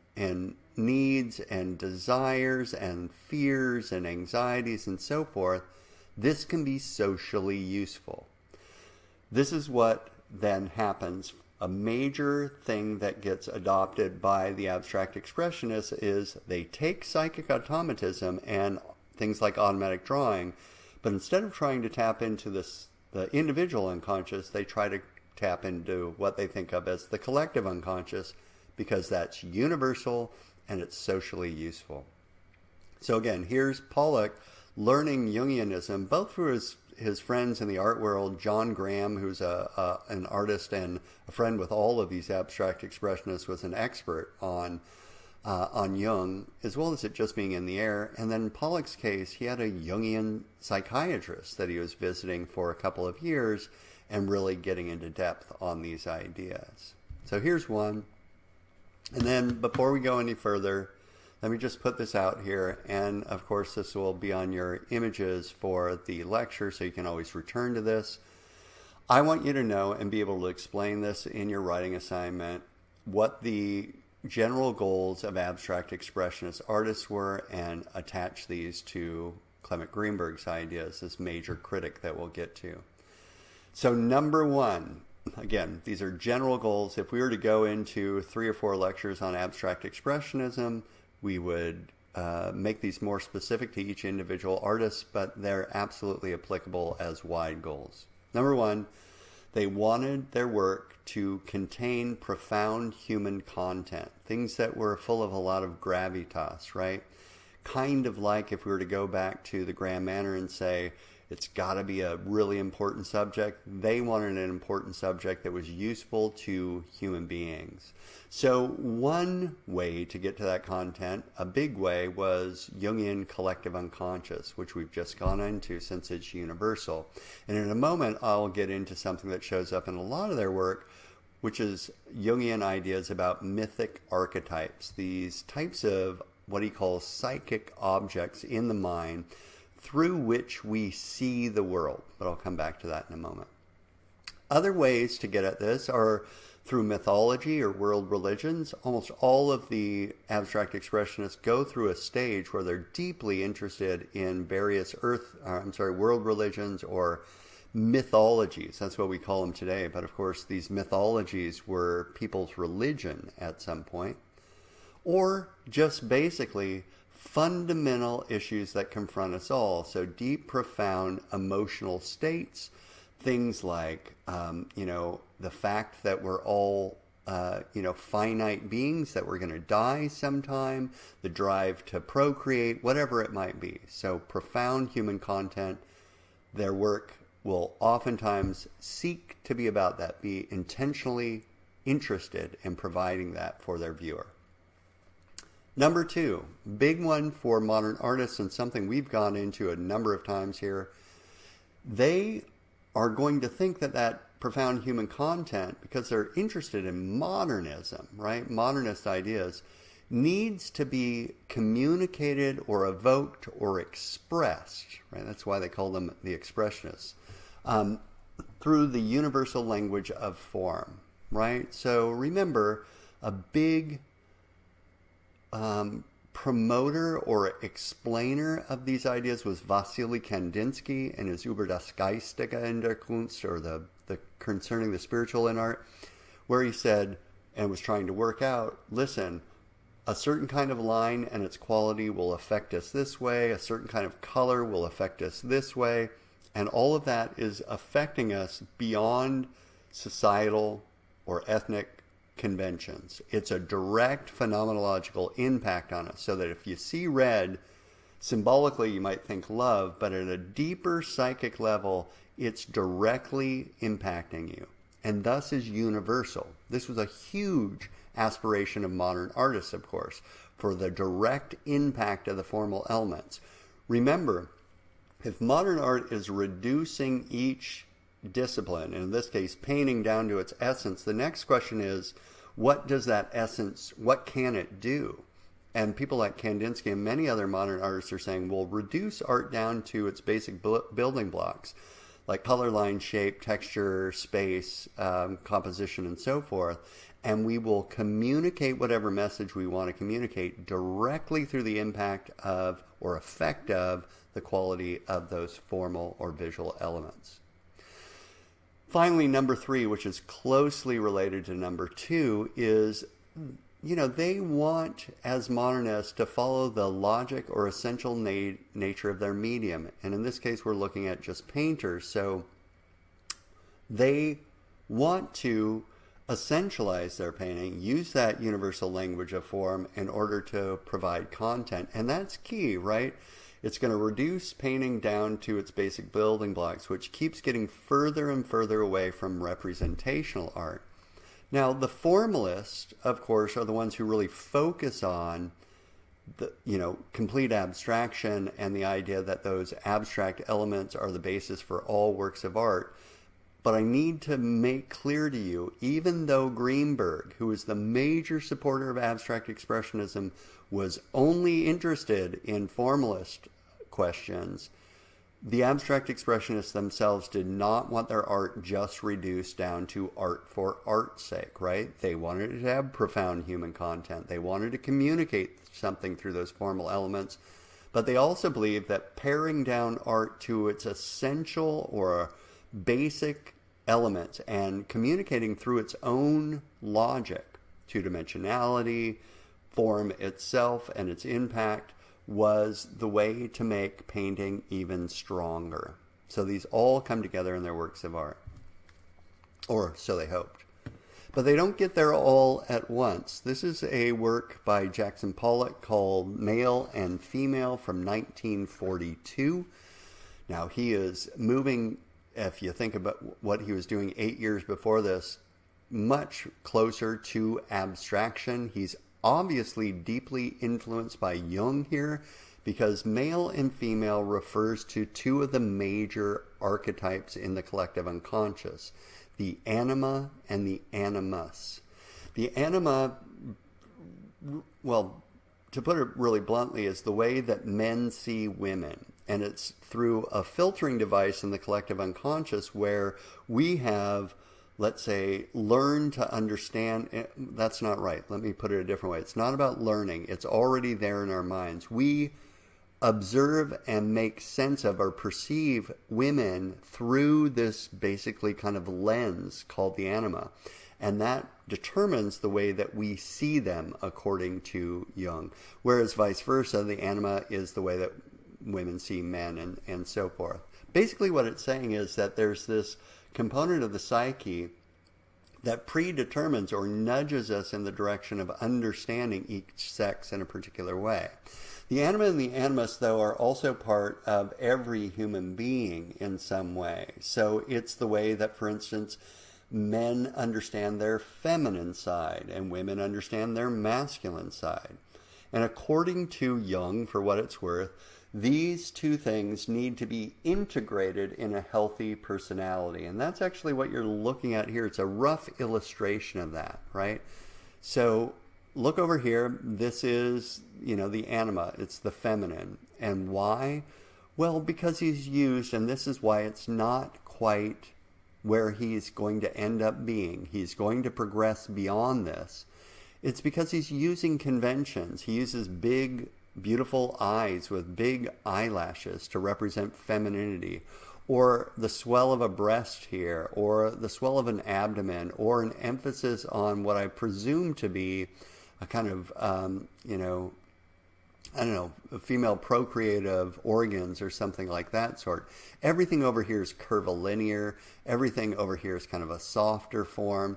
needs and desires and fears and anxieties and so forth, this can be socially useful. This is what then happens. A major thing that gets adopted by the abstract expressionists is they take psychic automatism and things like automatic drawing, but instead of trying to tap into the individual unconscious, they try to tap into what they think of as the collective unconscious, because that's universal and it's socially useful. So again, here's Pollock learning Jungianism, both through his friends in the art world, John Graham, who's an artist and a friend with all of these abstract expressionists, was an expert on Jung, as well as it just being in the air. And then in Pollock's case, he had a Jungian psychiatrist that he was visiting for a couple of years and really getting into depth on these ideas. So here's one. And then before we go any further, let me just put this out here, and of course this will be on your images for the lecture, so you can always return to this. I want you to know and be able to explain this in your writing assignment, what the general goals of abstract expressionist artists were, and attach these to Clement Greenberg's ideas, this major critic that we'll get to. So number one, again, these are general goals. If we were to go into 3 or 4 lectures on abstract expressionism, we would make these more specific to each individual artist, but they're absolutely applicable as wide goals. Number one, they wanted their work to contain profound human content, things that were full of a lot of gravitas, right? Kind of like if we were to go back to the Grand Manner and say, it's got to be a really important subject. They wanted an important subject that was useful to human beings. So one way to get to that content, a big way, was Jungian collective unconscious, which we've just gone into since it's universal. And in a moment, I'll get into something that shows up in a lot of their work, which is Jungian ideas about mythic archetypes, these types of what he calls psychic objects in the mind through which we see the world. But I'll come back to that in a moment. Other ways to get at this are through mythology or world religions. Almost all of the abstract expressionists go through a stage where they're deeply interested in various world religions or mythologies. That's what we call them today. But of course, these mythologies were people's religion at some point. Or just basically fundamental issues that confront us all. So deep, profound emotional states things like, the fact that we're all, finite beings, that we're going to die sometime, the drive to procreate, whatever it might be. So profound human content, their work will oftentimes seek to be about that, be intentionally interested in providing that for their viewer. Number two, big one for modern artists, and something we've gone into a number of times here, they are going to think that profound human content, because they're interested in modernism, right? Modernist ideas, needs to be communicated or evoked or expressed, right? That's why they call them the Expressionists, through the universal language of form, right? So remember, a big promoter or explainer of these ideas was Wassily Kandinsky and his Über das Geistige in der Kunst, or the concerning the spiritual in art, where he said, and was trying to work out, listen, a certain kind of line and its quality will affect us this way, a certain kind of color will affect us this way, and all of that is affecting us beyond societal or ethnic conventions. It's a direct phenomenological impact on us, so that if you see red, symbolically you might think love, but at a deeper psychic level, it's directly impacting you, and thus is universal. This was a huge aspiration of modern artists, of course, for the direct impact of the formal elements. Remember, if modern art is reducing each discipline, and in this case painting, down to its essence, the next question is, what does that essence, what can it do? And people like Kandinsky and many other modern artists are saying, well, reduce art down to its basic building blocks, like color, line, shape, texture, space, composition, and so forth, and we will communicate whatever message we want to communicate directly through the impact of or effect of the quality of those formal or visual elements. Finally, number three, which is closely related to number two, is, they want, as modernists, to follow the logic or essential nature of their medium. And in this case, we're looking at just painters. So they want to essentialize their painting, use that universal language of form in order to provide content. And that's key, right? It's going to reduce painting down to its basic building blocks, which keeps getting further and further away from representational art. Now, the formalists, of course, are the ones who really focus on the, complete abstraction and the idea that those abstract elements are the basis for all works of art. But I need to make clear to you, even though Greenberg, who is the major supporter of abstract expressionism, was only interested in formalist questions, the abstract expressionists themselves did not want their art just reduced down to art for art's sake, right? They wanted it to have profound human content. They wanted to communicate something through those formal elements. But they also believed that paring down art to its essential or basic elements and communicating through its own logic, two-dimensionality, form itself, and its impact, was the way to make painting even stronger. So these all come together in their works of art. Or so they hoped. But they don't get there all at once. This is a work by Jackson Pollock called Male and Female from 1942. Now he is moving, if you think about what he was doing 8 years before this, much closer to abstraction. He's obviously deeply influenced by Jung here, because male and female refers to two of the major archetypes in the collective unconscious, the anima and the animus. The anima, well, to put it really bluntly, is the way that men see women. And it's through a filtering device in the collective unconscious where we have, let's say, learn to understand. That's not right. Let me put it a different way. It's not about learning. It's already there in our minds. We observe and make sense of or perceive women through this basically kind of lens called the anima. And that determines the way that we see them according to Jung. Whereas vice versa, the anima is the way that women see men and so forth. basically what it's saying is that there's this component of the psyche that predetermines or nudges us in the direction of understanding each sex in a particular way. The anima and the animus, though, are also part of every human being in some way. So it's the way that, for instance, men understand their feminine side and women understand their masculine side. And according to Jung, for what it's worth, these two things need to be integrated in a healthy personality. And that's actually what you're looking at here. It's a rough illustration of that, right? So look over here. This is, the anima. It's the feminine. And why? Well, because he's used, and this is why it's not quite where he's going to end up being. He's going to progress beyond this. It's because he's using conventions. He uses big, beautiful eyes with big eyelashes to represent femininity, or the swell of a breast here, or the swell of an abdomen, or an emphasis on what I presume to be a kind of, female procreative organs or something like that sort. Everything over here is curvilinear. Everything over here is kind of a softer form.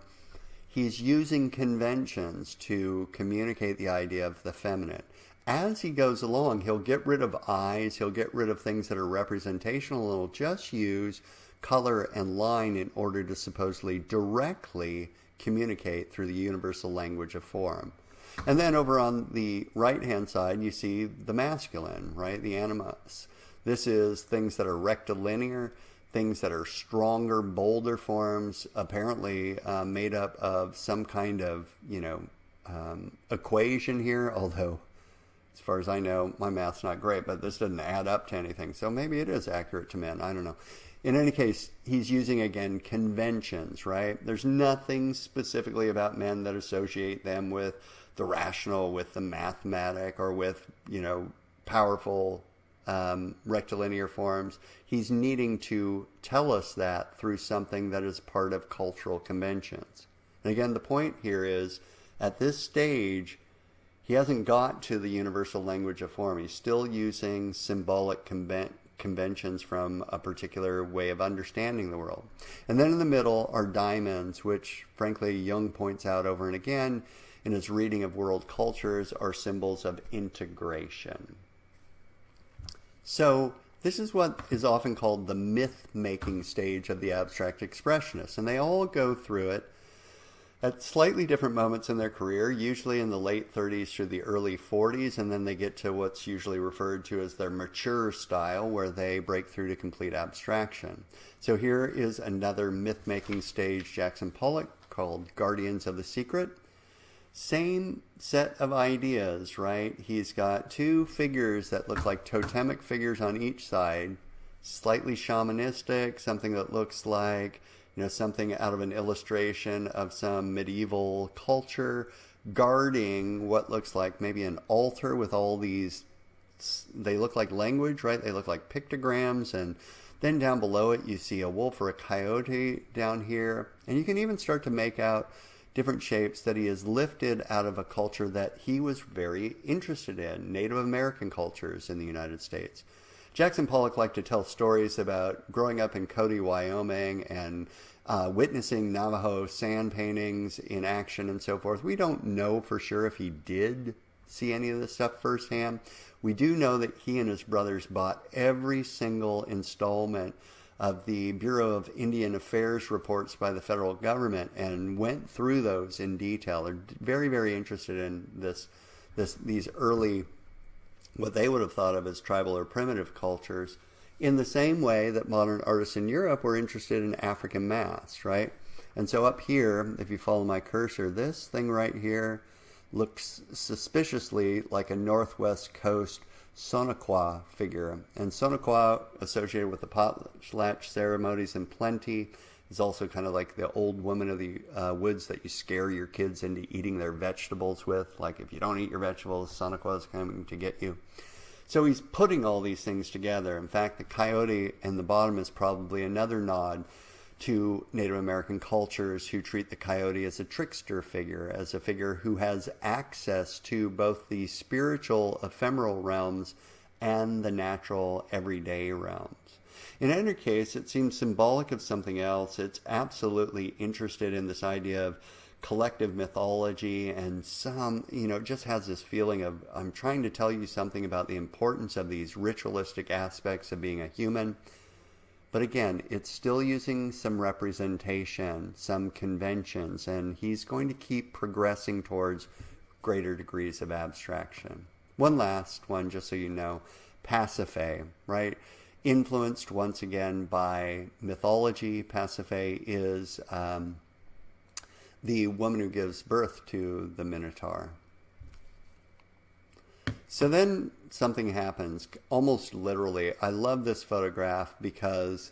He's using conventions to communicate the idea of the feminine. As he goes along, he'll get rid of eyes, he'll get rid of things that are representational, and he'll just use color and line in order to supposedly directly communicate through the universal language of form. And then over on the right-hand side, you see the masculine, right? The animus. This is things that are rectilinear, things that are stronger, bolder forms, apparently made up of some kind of, equation here, although as far as I know, my math's not great, but this doesn't add up to anything. So maybe it is accurate to men. I don't know. In any case, he's using, again, conventions, right? There's nothing specifically about men that associate them with the rational, with the mathematic, or with, powerful rectilinear forms. He's needing to tell us that through something that is part of cultural conventions. And again, the point here is, at this stage, he hasn't got to the universal language of form. He's still using symbolic conventions from a particular way of understanding the world. And then in the middle are diamonds, which, frankly, Jung points out over and again in his reading of world cultures, are symbols of integration. So this is what is often called the myth-making stage of the abstract expressionists, and they all go through it at slightly different moments in their career, usually in the late 30s through the early 40s, and then they get to what's usually referred to as their mature style, where they break through to complete abstraction. So here is another myth-making stage, Jackson Pollock, called Guardians of the Secret. Same set of ideas, right? He's got two figures that look like totemic figures on each side, slightly shamanistic, something that looks like something out of an illustration of some medieval culture, guarding what looks like maybe an altar with all these, they look like language, right? They look like pictograms, and then down below it you see a wolf or a coyote down here, and you can even start to make out different shapes that he has lifted out of a culture that he was very interested in, Native American cultures in the United States. Jackson Pollock liked to tell stories about growing up in Cody, Wyoming, and witnessing Navajo sand paintings in action and so forth. We don't know for sure if he did see any of this stuff firsthand. We do know that he and his brothers bought every single installment of the Bureau of Indian Affairs reports by the federal government and went through those in detail. They're very, very interested in these early, what they would have thought of as tribal or primitive cultures, in the same way that modern artists in Europe were interested in African masks, right? And so up here, if you follow my cursor, this thing right here looks suspiciously like a Northwest Coast Sonequa figure. And Sonequa, associated with the potlatch ceremonies in plenty, is also kind of like the old woman of the woods that you scare your kids into eating their vegetables with. Like, if you don't eat your vegetables, Sonequa is coming to get you. So he's putting all these things together. In fact, the coyote in the bottom is probably another nod to Native American cultures who treat the coyote as a trickster figure, as a figure who has access to both the spiritual ephemeral realms and the natural everyday realms. In any case, it seems symbolic of something else. It's absolutely interested in this idea of collective mythology, and just has this feeling of, I'm trying to tell you something about the importance of these ritualistic aspects of being a human. But again, it's still using some representation, some conventions, and he's going to keep progressing towards greater degrees of abstraction. One last one, just so you know, Pasiphae, right? Influenced once again by mythology. Pasiphae is the woman who gives birth to the Minotaur. So then something happens, almost literally. I love this photograph because,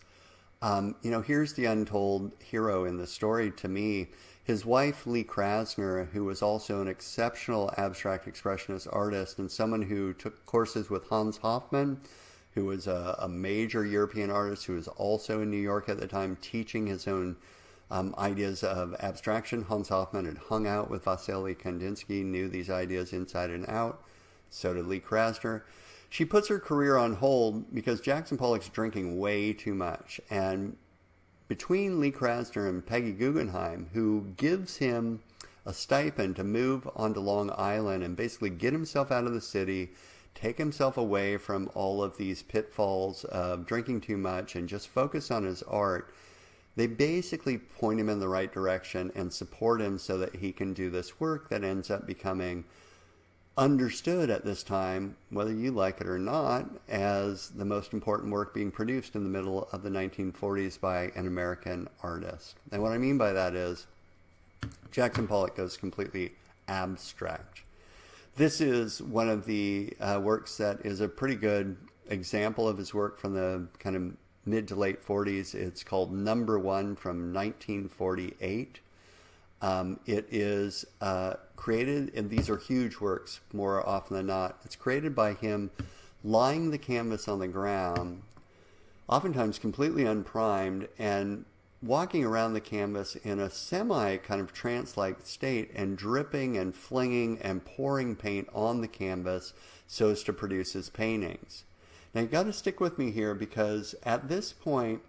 here's the untold hero in the story to me. His wife, Lee Krasner, who was also an exceptional abstract expressionist artist and someone who took courses with Hans Hofmann, who was a major European artist who was also in New York at the time teaching his own ideas of abstraction. Hans Hofmann had hung out with Vasily Kandinsky, knew these ideas inside and out. So did Lee Krasner. She puts her career on hold because Jackson Pollock's drinking way too much. And between Lee Krasner and Peggy Guggenheim, who gives him a stipend to move onto Long Island and basically get himself out of the city, take himself away from all of these pitfalls of drinking too much and just focus on his art, they basically point him in the right direction and support him so that he can do this work that ends up becoming understood at this time, whether you like it or not, as the most important work being produced in the middle of the 1940s by an American artist. And what I mean by that is Jackson Pollock goes completely abstract. This is one of the works that is a pretty good example of his work from the kind of mid to late 40s. It's called Number One from 1948. It is created, and these are huge works more often than not. It's created by him lying the canvas on the ground, oftentimes completely unprimed, and walking around the canvas in a semi kind of trance-like state and dripping and flinging and pouring paint on the canvas so as to produce his paintings. Now you got to stick with me here because at this point,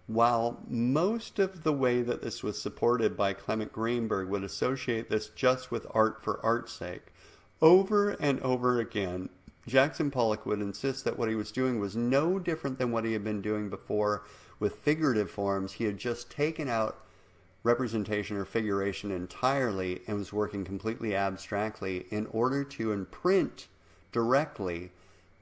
while most of the way that this was supported by Clement Greenberg would associate this just with art for art's sake, over and over again, Jackson Pollock would insist that what he was doing was no different than what he had been doing before with figurative forms. He had just taken out representation or figuration entirely and was working completely abstractly in order to imprint directly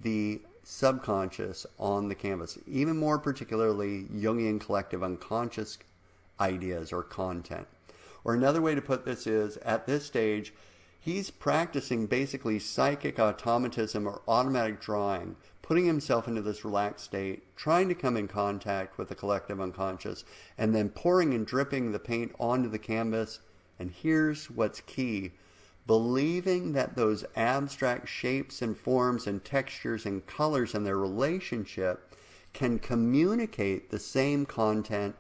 the subconscious on the canvas, even more particularly Jungian collective unconscious ideas or content. Or another way to put this is, at this stage, he's practicing basically psychic automatism or automatic drawing, putting himself into this relaxed state, trying to come in contact with the collective unconscious, and then pouring and dripping the paint onto the canvas. And here's what's key: believing that those abstract shapes and forms and textures and colors and their relationship can communicate the same content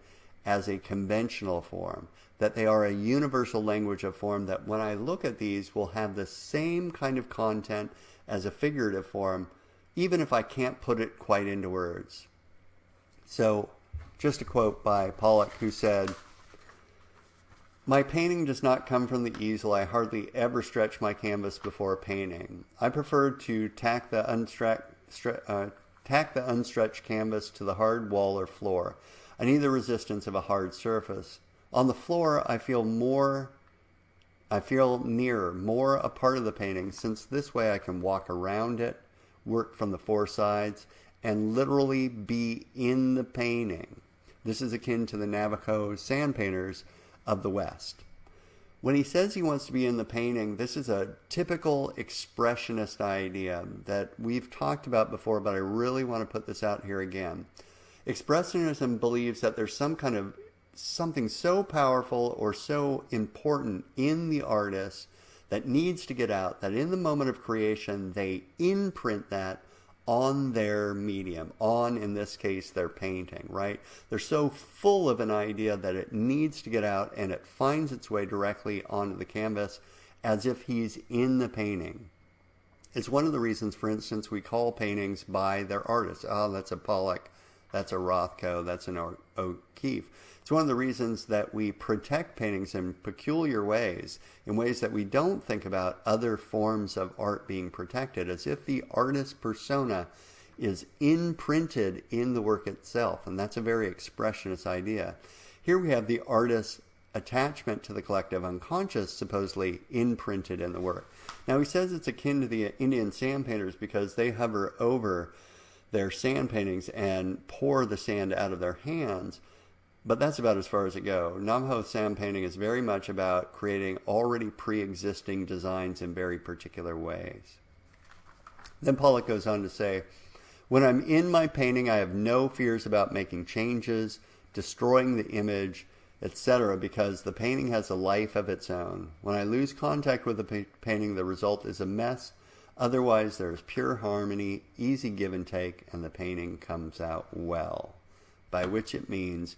as a conventional form, that they are a universal language of form, that when I look at these will have the same kind of content as a figurative form, even if I can't put it quite into words. So, just a quote by Pollock, who said, "My painting does not come from the easel. I hardly ever stretch my canvas before painting. I prefer to tack the unstretched canvas to the hard wall or floor. I need the resistance of a hard surface. On the floor, I feel nearer, more a part of the painting, since this way I can walk around it, work from the four sides, and literally be in the painting." This is akin to the Navajo sand painters of the West. When he says he wants to be in the painting, this is a typical expressionist idea that we've talked about before, but I really want to put this out here again. Expressionism believes that there's something so powerful or so important in the artist that needs to get out, that in the moment of creation they imprint that on their medium, on, in this case, their painting, right? They're so full of an idea that it needs to get out, and it finds its way directly onto the canvas as if he's in the painting. It's one of the reasons, for instance, we call paintings by their artists. Oh, that's a Pollock. That's a Rothko. That's an O'Keeffe. It's one of the reasons that we protect paintings in peculiar ways, in ways that we don't think about other forms of art being protected, as if the artist persona is imprinted in the work itself. And that's a very expressionist idea. Here we have the artist's attachment to the collective unconscious supposedly imprinted in the work. Now he says it's akin to the Indian sand painters because they hover over their sand paintings and pour the sand out of their hands, but that's about as far as it goes. Navajo sand painting is very much about creating already pre-existing designs in very particular ways. Then Pollock goes on to say, when I'm in my painting, I have no fears about making changes, destroying the image, etc., because the painting has a life of its own. When I lose contact with the painting, the result is a mess. Otherwise, there is pure harmony, easy give and take, and the painting comes out well. By which he means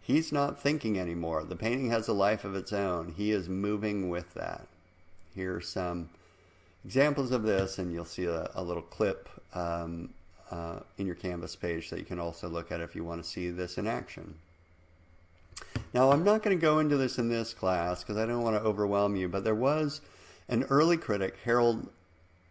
he's not thinking anymore. The painting has a life of its own. He is moving with that. Here are some examples of this, and you'll see a little clip in your Canvas page that you can also look at if you want to see this in action. Now, I'm not going to go into this in this class because I don't want to overwhelm you, but there was an early critic, Harold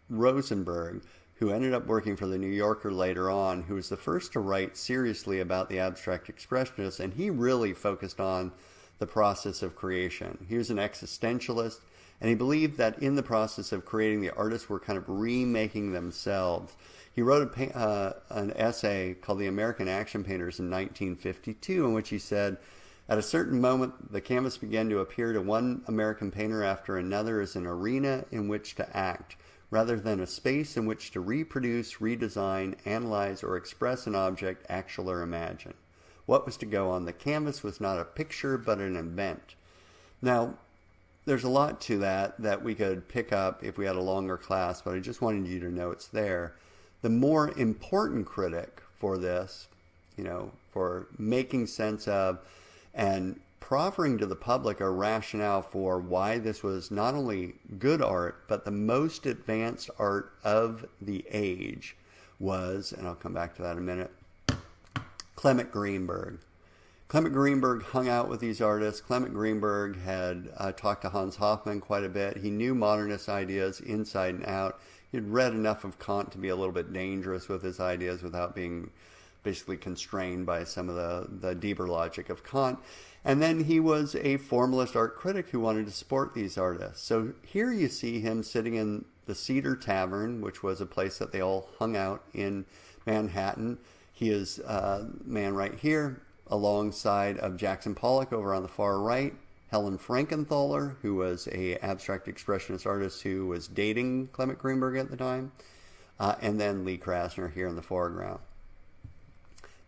Rosenberg, who ended up working for the New Yorker later on, who was the first to write seriously about the abstract expressionists, and he really focused on the process of creation. He was an existentialist, and he believed that in the process of creating, the artists were kind of remaking themselves. He wrote an essay called The American Action Painters in 1952, in which he said, at a certain moment, the canvas began to appear to one American painter after another as an arena in which to act, rather than a space in which to reproduce, redesign, analyze, or express an object, actual or imagine. What was to go on the canvas was not a picture, but an event. Now, there's a lot to that we could pick up if we had a longer class, but I just wanted you to know it's there. The more important critic for this, for making sense of and proffering to the public a rationale for why this was not only good art, but the most advanced art of the age was, and I'll come back to that in a minute, Clement Greenberg. Clement Greenberg hung out with these artists. Clement Greenberg had talked to Hans Hofmann quite a bit. He knew modernist ideas inside and out. He had read enough of Kant to be a little bit dangerous with his ideas without being basically constrained by some of the deeper logic of Kant. And then he was a formalist art critic who wanted to support these artists. So here you see him sitting in the Cedar Tavern, which was a place that they all hung out in Manhattan. He is man right here, alongside of Jackson Pollock over on the far right, Helen Frankenthaler, who was a abstract expressionist artist who was dating Clement Greenberg at the time, and then Lee Krasner here in the foreground.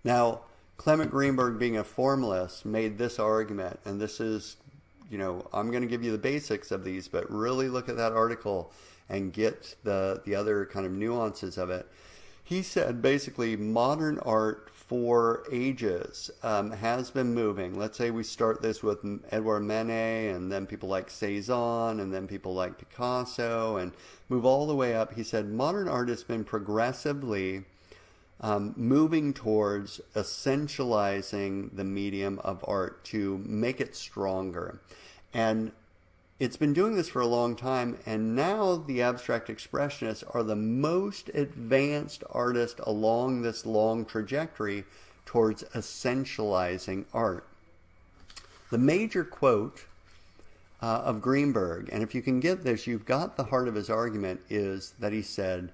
Now, Clement Greenberg, being a formalist, made this argument, and this is, I'm going to give you the basics of these, but really look at that article and get the other kind of nuances of it. He said basically modern art for ages has been moving. Let's say we start this with Edouard Manet, and then people like Cezanne, and then people like Picasso, and move all the way up. He said modern art has been progressively moving towards essentializing the medium of art to make it stronger. And it's been doing this for a long time, and now the abstract expressionists are the most advanced artists along this long trajectory towards essentializing art. The major quote of Greenberg, and if you can get this, you've got the heart of his argument, is that he said,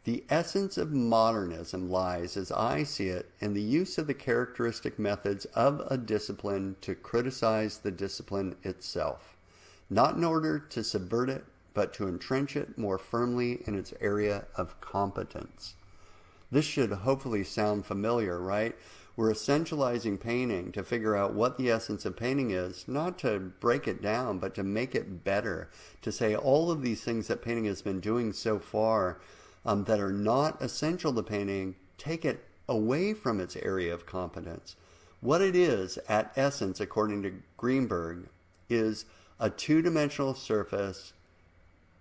"The essence of modernism lies, as I see it, in the use of the characteristic methods of a discipline to criticize the discipline itself, not in order to subvert it, but to entrench it more firmly in its area of competence." This should hopefully sound familiar, right? We're essentializing painting to figure out what the essence of painting is, not to break it down, but to make it better, to say all of these things that painting has been doing so far that are not essential to painting, take it away from its area of competence. What it is, at essence, according to Greenberg, is a two-dimensional surface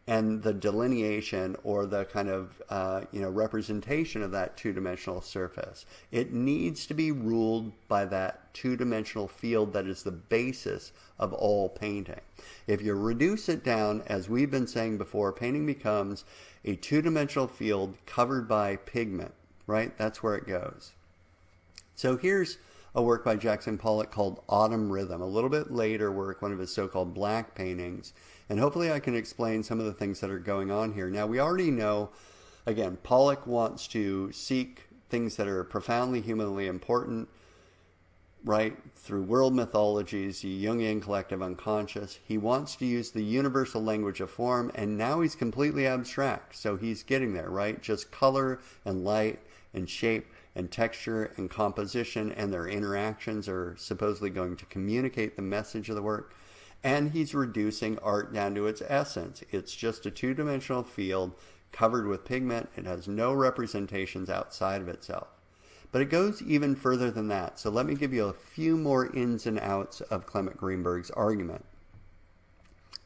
and the delineation or the kind of representation of that two-dimensional surface. It needs to be ruled by that two-dimensional field that is the basis of all painting. If you reduce it down, as we've been saying before, painting becomes a two-dimensional field covered by pigment, right? That's where it goes. So here's a work by Jackson Pollock called Autumn Rhythm, a little bit later work, one of his so-called black paintings. And hopefully I can explain some of the things that are going on here. Now, we already know, again, Pollock wants to seek things that are profoundly humanly important, right, through world mythologies, the Jungian collective unconscious. He wants to use the universal language of form, and now he's completely abstract. So he's getting there, right? Just color and light and shape and texture and composition and their interactions are supposedly going to communicate the message of the work. And he's reducing art down to its essence. It's just a two-dimensional field covered with pigment. It has no representations outside of itself. But it goes even further than that. So let me give you a few more ins and outs of Clement Greenberg's argument.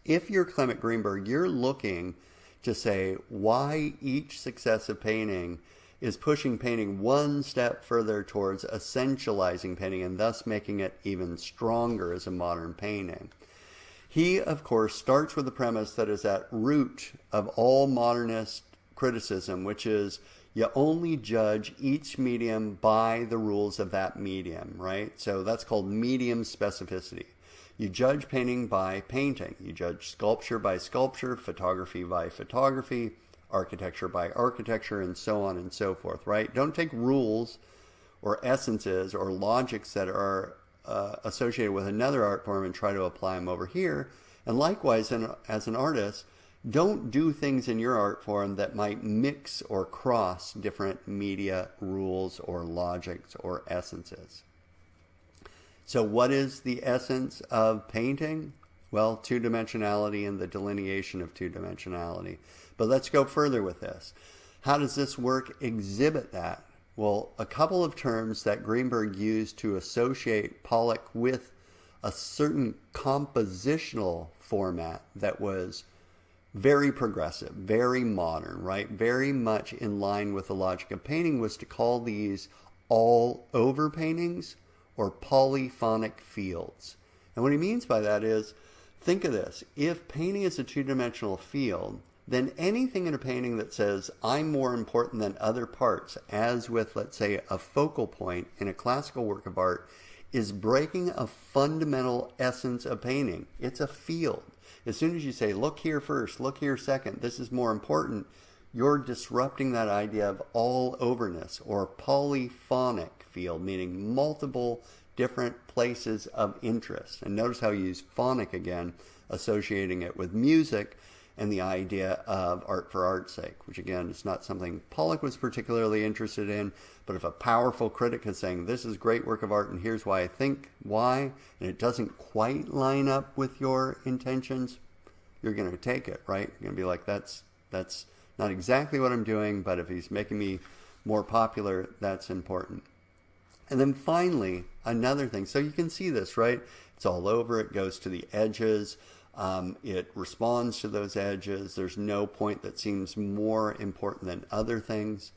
If you're Clement Greenberg, you're looking to say why each successive painting is pushing painting one step further towards essentializing painting and thus making it even stronger as a modern painting. He, of course, starts with the premise that is at root of all modernist criticism, which is you only judge each medium by the rules of that medium, right? So that's called medium specificity. You judge painting by painting. You judge sculpture by sculpture, photography by photography, architecture by architecture, and so on and so forth, right? Don't take rules or essences or logics that are associated with another art form and try to apply them over here. And likewise, as an artist, don't do things in your art form that might mix or cross different media rules or logics or essences. So what is the essence of painting? Well, two-dimensionality and the delineation of two-dimensionality. But let's go further with this. How does this work exhibit that? Well, a couple of terms that Greenberg used to associate Pollock with a certain compositional format that was very progressive, very modern, right? Very much in line with the logic of painting was to call these all-over paintings or polyphonic fields. And what he means by that is, think of this. If painting is a two-dimensional field, then anything in a painting that says, I'm more important than other parts, as with, let's say, a focal point in a classical work of art, is breaking a fundamental essence of painting. It's a field. As soon as you say, look here first, look here second, this is more important, you're disrupting that idea of all-overness or polyphonic field, meaning multiple different places of interest. And notice how you use phonic again, associating it with music and the idea of art for art's sake, which again is not something Pollock was particularly interested in, but if a powerful critic is saying, this is great work of art and here's why I think why, and it doesn't quite line up with your intentions, you're going to take it, right? You're going to be like, that's not exactly what I'm doing, but if he's making me more popular, that's important. And then finally, another thing, so you can see this, right? It's all over, it goes to the edges. It responds to those edges. There's no point that seems more important than other things.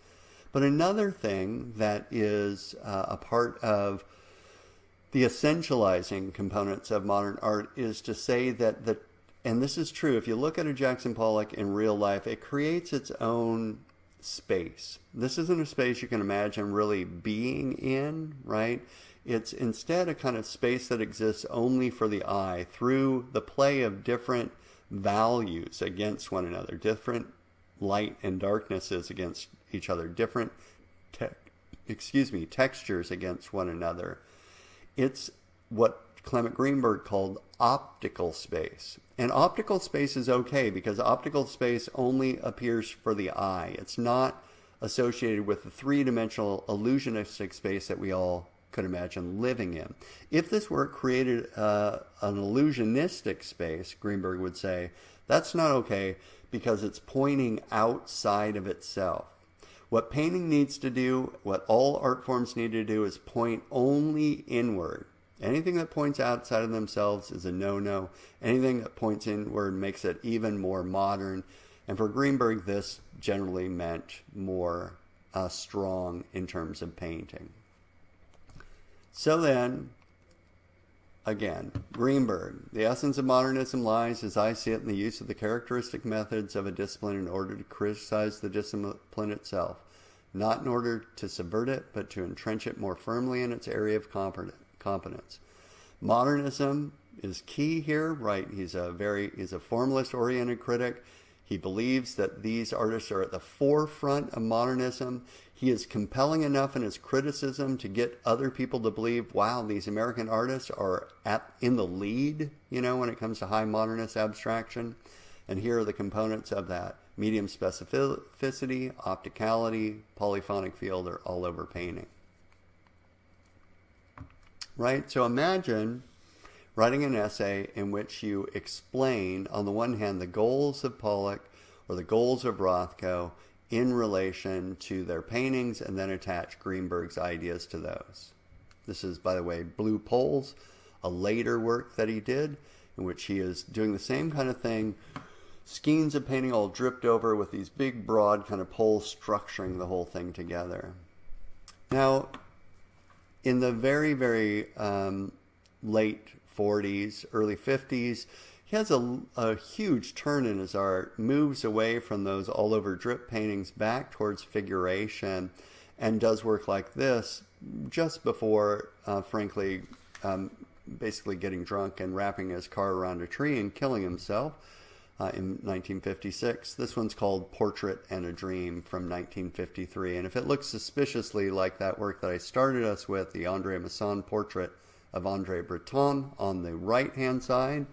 But another thing that is a part of the essentializing components of modern art is to say that and this is true, if you look at a Jackson Pollock in real life, it creates its own space. This isn't a space you can imagine really being in, right? It's instead a kind of space that exists only for the eye through the play of different values against one another, different light and darknesses against each other, different textures against one another. It's what Clement Greenberg called optical space. And optical space is okay because optical space only appears for the eye. It's not associated with the three-dimensional illusionistic space that we all could imagine living in. If this work created an illusionistic space, Greenberg would say, that's not okay because it's pointing outside of itself. What painting needs to do, what all art forms need to do, is point only inward. Anything that points outside of themselves is a no-no. Anything that points inward makes it even more modern. And for Greenberg, this generally meant more strong in terms of painting. So then, again, Greenberg, the essence of modernism lies, as I see it, in the use of the characteristic methods of a discipline in order to criticize the discipline itself, not in order to subvert it, but to entrench it more firmly in its area of competence. Modernism is key here, right? He's a formalist-oriented critic. He believes that these artists are at the forefront of modernism. He is compelling enough in his criticism to get other people to believe, wow, these American artists are in the lead, when it comes to high modernist abstraction. And here are the components of that. Medium specificity, opticality, polyphonic field are all over painting. Right? So imagine writing an essay in which you explain, on the one hand, the goals of Pollock or the goals of Rothko in relation to their paintings, and then attach Greenberg's ideas to those. This is, by the way, Blue Poles, a later work that he did, in which he is doing the same kind of thing, skeins of painting all dripped over with these big, broad kind of poles structuring the whole thing together. Now, in the very, very late 40s, early 50s, he has a huge turn in his art, moves away from those all-over drip paintings back towards figuration, and does work like this just before, frankly, basically getting drunk and wrapping his car around a tree and killing himself in 1956. This one's called Portrait and a Dream from 1953. And if it looks suspiciously like that work that I started us with, the André Masson portrait of André Breton on the right-hand side,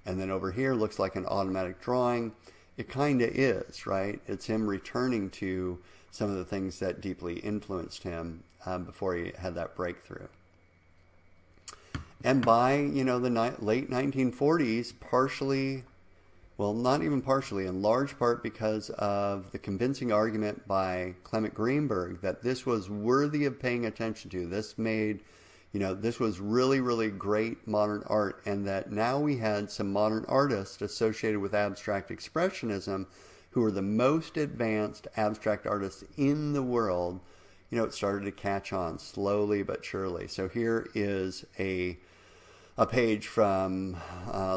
and then over here looks like an automatic drawing, it kind of is, right? It's him returning to some of the things that deeply influenced him before he had that breakthrough. And by, the late 1940s, partially, well, not even partially, in large part because of the convincing argument by Clement Greenberg that this was worthy of paying attention to. This made, this was really, really great modern art, and that now we had some modern artists associated with Abstract Expressionism who were the most advanced abstract artists in the world. It started to catch on slowly but surely. So here is a page from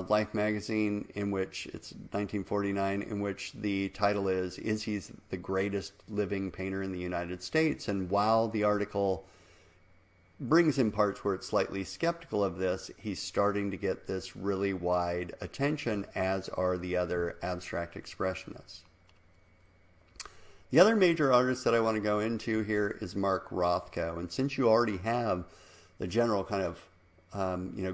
Life magazine, in which it's 1949, in which the title is he the greatest living painter in the United States? And while the article brings in parts where it's slightly skeptical of this, he's starting to get this really wide attention, as are the other abstract expressionists. The other major artist that I want to go into here is Mark Rothko. And since you already have the general kind of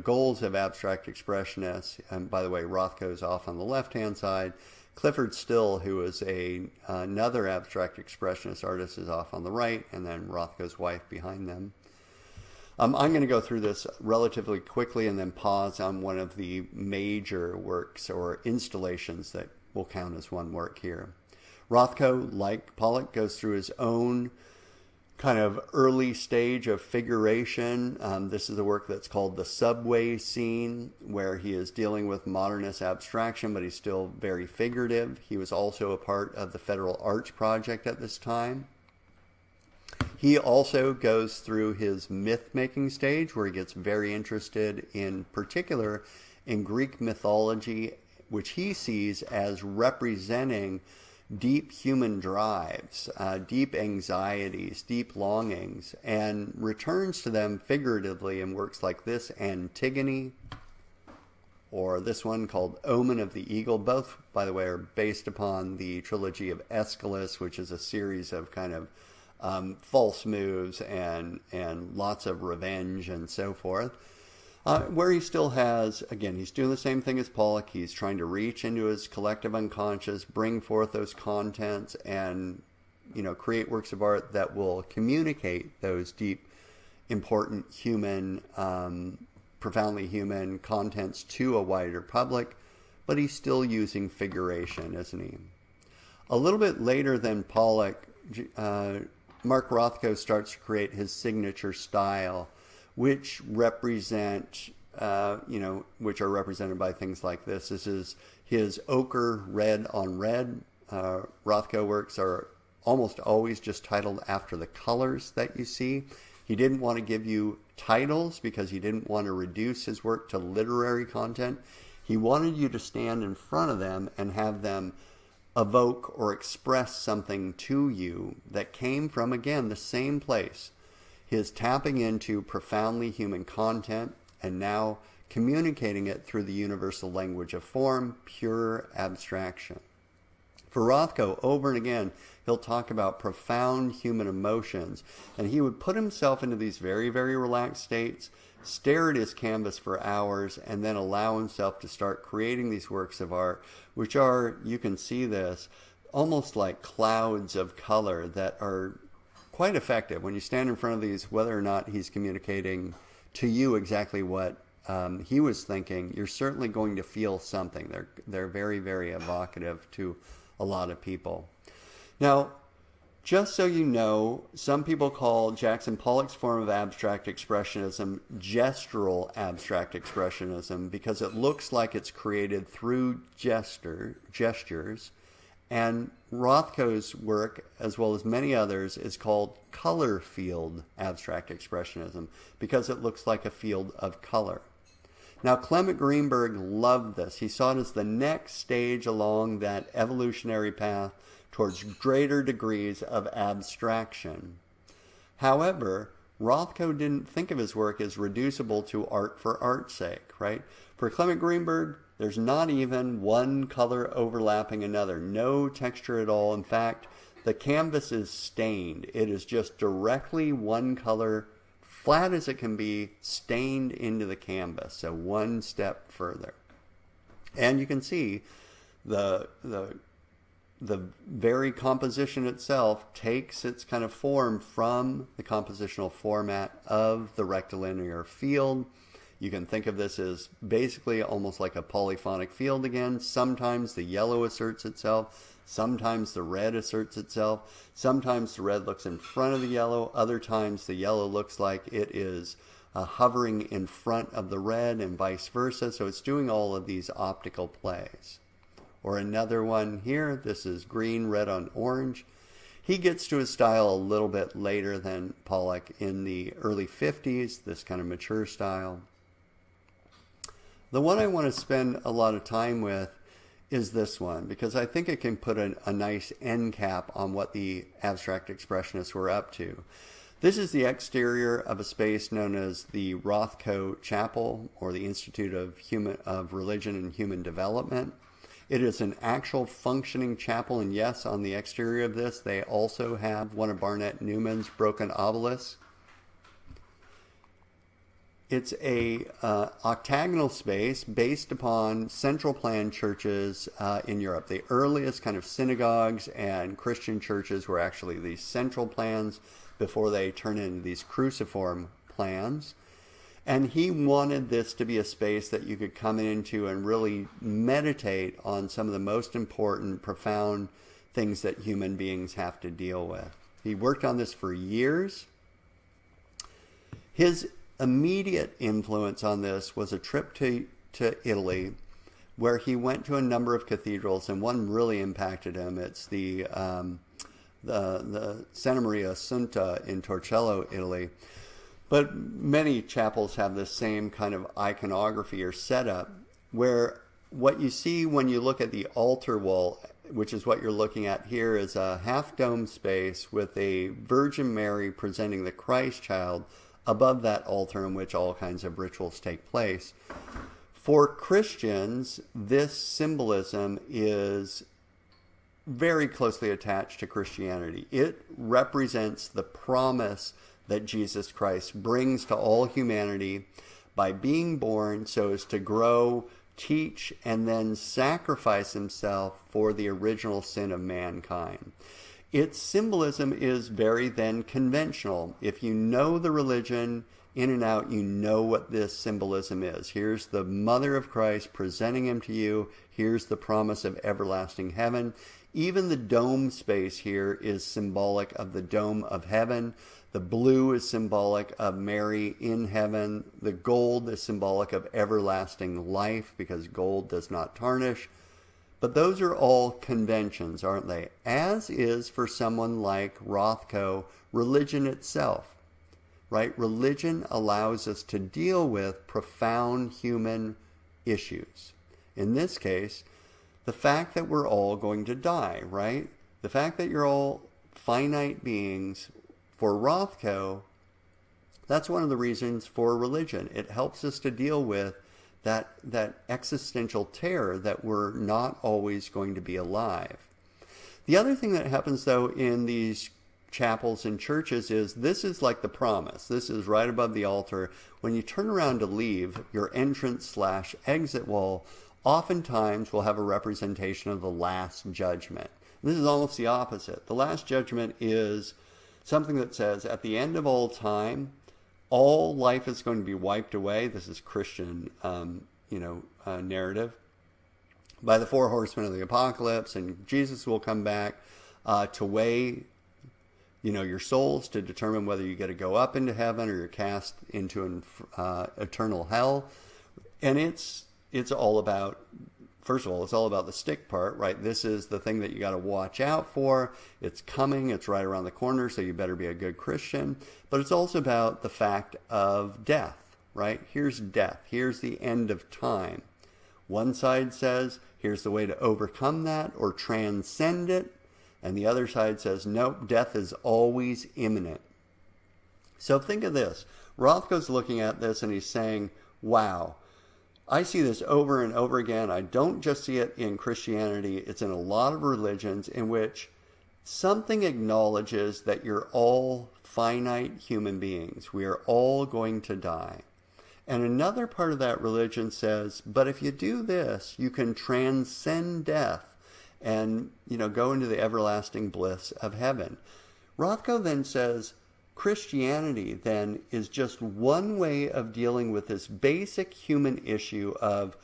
goals of abstract expressionists, and by the way, Rothko's off on the left-hand side. Clifford Still, who is another abstract expressionist artist, is off on the right, and then Rothko's wife behind them. I'm going to go through this relatively quickly and then pause on one of the major works or installations that will count as one work here. Rothko, like Pollock, goes through his own kind of early stage of figuration. This is a work that's called The Subway Scene, where he is dealing with modernist abstraction, but he's still very figurative. He was also a part of the Federal Arts Project at this time. He also goes through his myth-making stage, where he gets very interested in particular in Greek mythology, which he sees as representing deep human drives, deep anxieties, deep longings, and returns to them figuratively in works like this, Antigone, or this one called Omen of the Eagle. Both, by the way, are based upon the trilogy of Aeschylus, which is a series of kind of false moves and lots of revenge and so forth. Where he still has, again, he's doing the same thing as Pollock. He's trying to reach into his collective unconscious, bring forth those contents, and create works of art that will communicate those deep, important human, profoundly human contents to a wider public. But he's still using figuration, isn't he? A little bit later than Pollock, Mark Rothko starts to create his signature style, which represent, which are represented by things like this. This is his ochre red on red. Rothko works are almost always just titled after the colors that you see. He didn't want to give you titles because he didn't want to reduce his work to literary content. He wanted you to stand in front of them and have them evoke or express something to you that came from, again, the same place. His tapping into profoundly human content and now communicating it through the universal language of form, pure abstraction. For Rothko, over and again, he'll talk about profound human emotions, and he would put himself into these very, very relaxed states, stare at his canvas for hours, and then allow himself to start creating these works of art, which are, you can see this, almost like clouds of color that are quite effective. When you stand in front of these, whether or not he's communicating to you exactly what he was thinking, you're certainly going to feel something. They're very, very evocative to a lot of people. Now, just so you know, some people call Jackson Pollock's form of abstract expressionism gestural abstract expressionism because it looks like it's created through gestures. And Rothko's work, as well as many others, is called color field abstract expressionism because it looks like a field of color. Now, Clement Greenberg loved this. He saw it as the next stage along that evolutionary path towards greater degrees of abstraction. However, Rothko didn't think of his work as reducible to art for art's sake, right? For Clement Greenberg, there's not even one color overlapping another, no texture at all. In fact, the canvas is stained. It is just directly one color, flat as it can be, stained into the canvas, so one step further. And you can see the very composition itself takes its kind of form from the compositional format of the rectilinear field. You can think of this as basically almost like a polyphonic field again. Sometimes the yellow asserts itself. Sometimes the red asserts itself. Sometimes the red looks in front of the yellow. Other times the yellow looks like it is hovering in front of the red and vice versa. So it's doing all of these optical plays. Or another one here, this is green, red on orange. He gets to his style a little bit later than Pollock in the early 50s, this kind of mature style. The one I want to spend a lot of time with is this one, because I think it can put a nice end cap on what the abstract expressionists were up to. This is the exterior of a space known as the Rothko Chapel, or the Institute of Religion and Human Development. It is an actual functioning chapel, and yes, on the exterior of this, they also have one of Barnett Newman's broken obelisks. It's a octagonal space based upon central plan churches in Europe. The earliest kind of synagogues and Christian churches were actually these central plans before they turn into these cruciform plans. And he wanted this to be a space that you could come into and really meditate on some of the most important, profound things that human beings have to deal with. He worked on this for years. His immediate influence on this was a trip to Italy, where he went to a number of cathedrals, and one really impacted him. It's the Santa Maria Assunta in Torcello, Italy. But many chapels have this same kind of iconography or setup, where what you see when you look at the altar wall, which is what you're looking at here, is a half-dome space with a Virgin Mary presenting the Christ child above that altar in which all kinds of rituals take place. For Christians, this symbolism is very closely attached to Christianity. It represents the promise that Jesus Christ brings to all humanity by being born so as to grow, teach, and then sacrifice himself for the original sin of mankind. Its symbolism is very then conventional. If you know the religion, in and out, you know what this symbolism is. Here's the mother of Christ presenting him to you. Here's the promise of everlasting heaven. Even the dome space here is symbolic of the dome of heaven. The blue is symbolic of Mary in heaven. The gold is symbolic of everlasting life because gold does not tarnish. But those are all conventions, aren't they? As is for someone like Rothko, religion itself, right? Religion allows us to deal with profound human issues. In this case, the fact that we're all going to die, right? The fact that you're all finite beings. For Rothko, that's one of the reasons for religion. It helps us to deal with that existential terror that we're not always going to be alive. The other thing that happens, though, in these chapels and churches is this is like the promise. This is right above the altar. When you turn around to leave, your entrance/exit wall oftentimes will have a representation of the Last Judgment. This is almost the opposite. The Last Judgment is something that says at the end of all time, all life is going to be wiped away. This is Christian, narrative by the four horsemen of the apocalypse, and Jesus will come back to weigh, your souls to determine whether you get to go up into heaven or you're cast into an eternal hell. And it's all about, first of all, it's all about the stick part, right? This is the thing that you got to watch out for. It's coming. It's right around the corner, so you better be a good Christian. But it's also about the fact of death, right? Here's death. Here's the end of time. One side says, here's the way to overcome that or transcend it. And the other side says, nope, death is always imminent. So think of this. Rothko's looking at this and he's saying, wow, I see this over and over again. I don't just see it in Christianity. It's in a lot of religions in which something acknowledges that you're all finite human beings. We are all going to die. And another part of that religion says, but if you do this, you can transcend death and, go into the everlasting bliss of heaven. Rothko then says, Christianity then is just one way of dealing with this basic human issue of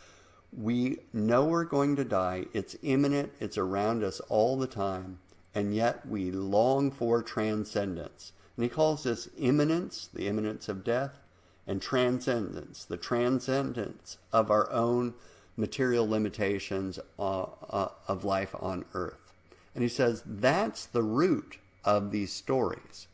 we know we're going to die, it's imminent, it's around us all the time, and yet we long for transcendence. And he calls this imminence, the imminence of death, and transcendence, the transcendence of our own material limitations of life on earth. And he says that's the root of these stories.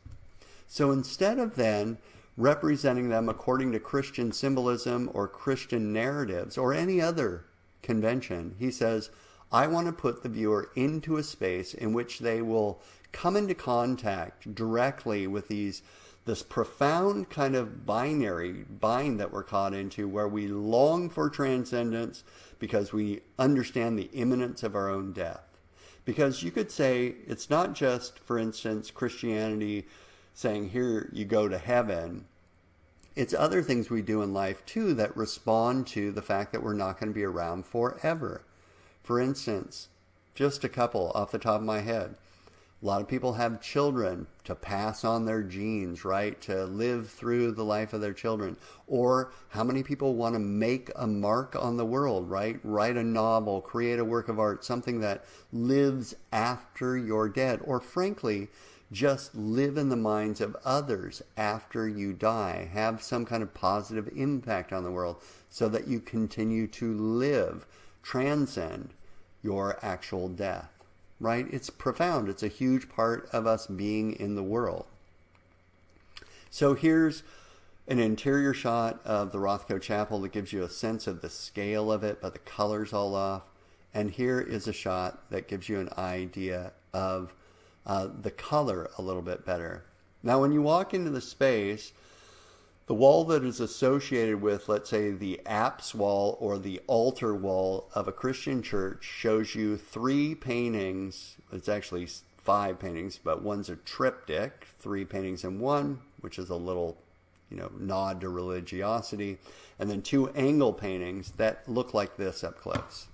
So instead of then representing them according to Christian symbolism or Christian narratives or any other convention, he says, I want to put the viewer into a space in which they will come into contact directly with this profound kind of binary bind that we're caught into where we long for transcendence because we understand the imminence of our own death. Because you could say it's not just, for instance, Christianity saying here you go to heaven. It's other things we do in life too that respond to the fact that we're not going to be around forever. For instance, just a couple off the top of my head. A lot of people have children to pass on their genes, right? To live through the life of their children. Or how many people want to make a mark on the world, right? Write a novel, create a work of art, something that lives after you're dead. Or frankly, just live in the minds of others after you die. Have some kind of positive impact on the world so that you continue to live, transcend your actual death. Right? It's profound. It's a huge part of us being in the world. So here's an interior shot of the Rothko Chapel that gives you a sense of the scale of it, but the color's all off. And here is a shot that gives you an idea of the color a little bit better. Now, when you walk into the space, the wall that is associated with, let's say, the apse wall or the altar wall of a Christian church shows you 3 paintings. It's actually 5 paintings, but one's a triptych, 3 paintings in one, which is a little, nod to religiosity, and then 2 angle paintings that look like this up close.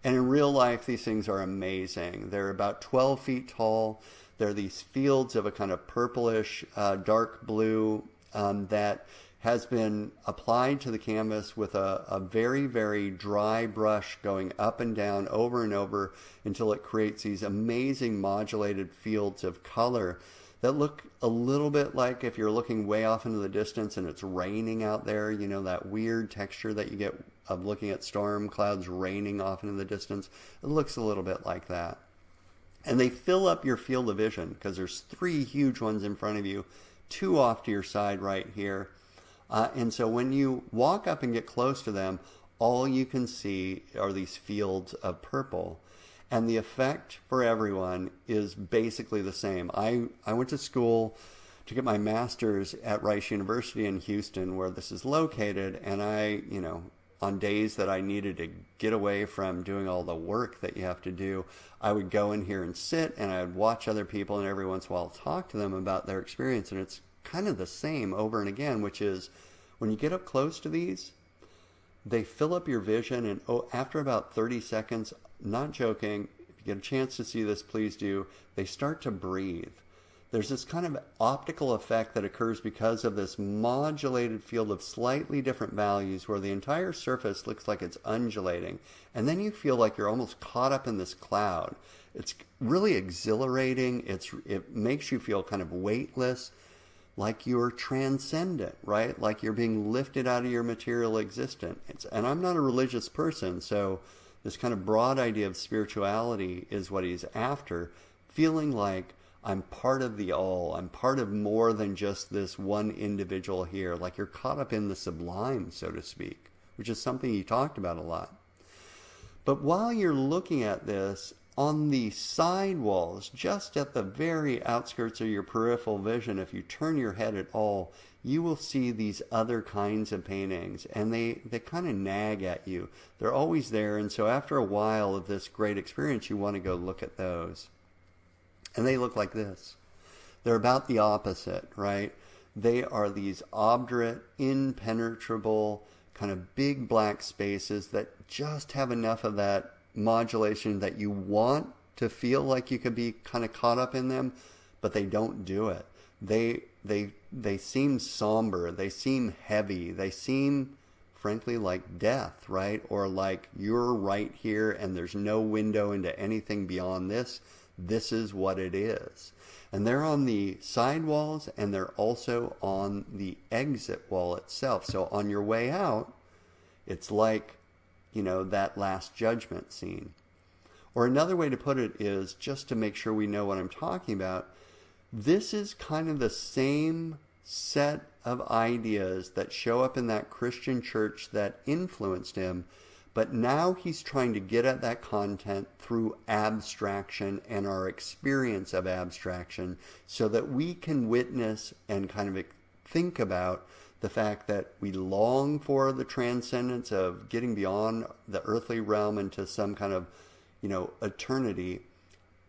And in real life, these things are amazing. They're about 12 feet tall. They're these fields of a kind of purplish, dark blue that has been applied to the canvas with a very, very dry brush going up and down over and over until it creates these amazing modulated fields of color that look a little bit like if you're looking way off into the distance and it's raining out there, you know, that weird texture that you get of looking at storm clouds raining off into the distance. It looks a little bit like that. And they fill up your field of vision because there's 3 huge ones in front of you, 2 off to your side right here. And so when you walk up and get close to them, all you can see are these fields of purple. And the effect for everyone is basically the same. I went to school to get my master's at Rice University in Houston, where this is located, and on days that I needed to get away from doing all the work that you have to do, I would go in here and sit, and I would watch other people, and every once in a while talk to them about their experience. And it's kind of the same over and again, which is when you get up close to these, they fill up your vision, and after about 30 seconds, not joking, if you get a chance to see this, please do, they start to breathe. There's this kind of optical effect that occurs because of this modulated field of slightly different values where the entire surface looks like it's undulating. And then you feel like you're almost caught up in this cloud. It's really exhilarating. It makes you feel kind of weightless, like you're transcendent, right? Like you're being lifted out of your material existence. And I'm not a religious person, so this kind of broad idea of spirituality is what he's after, feeling like I'm part of the all. I'm part of more than just this one individual here. Like you're caught up in the sublime, so to speak, which is something he talked about a lot. But while you're looking at this, on the side walls, just at the very outskirts of your peripheral vision, if you turn your head at all, you will see these other kinds of paintings, and they kind of nag at you. They're always there, and so after a while of this great experience, you want to go look at those. And they look like this. They're about the opposite, right? They are these obdurate, impenetrable, kind of big black spaces that just have enough of that modulation that you want to feel like you could be kind of caught up in them, but they don't do it. They seem somber. They seem heavy. They seem, frankly, like death, right? Or like you're right here and there's no window into anything beyond this. This is what it is. And they're on the side walls, and they're also on the exit wall itself. So on your way out, it's like, that Last Judgment scene. Or another way to put it is, just to make sure we know what I'm talking about, this is kind of the same set of ideas that show up in that Christian church that influenced him, but now he's trying to get at that content through abstraction and our experience of abstraction so that we can witness and kind of think about the fact that we long for the transcendence of getting beyond the earthly realm into some kind of, eternity,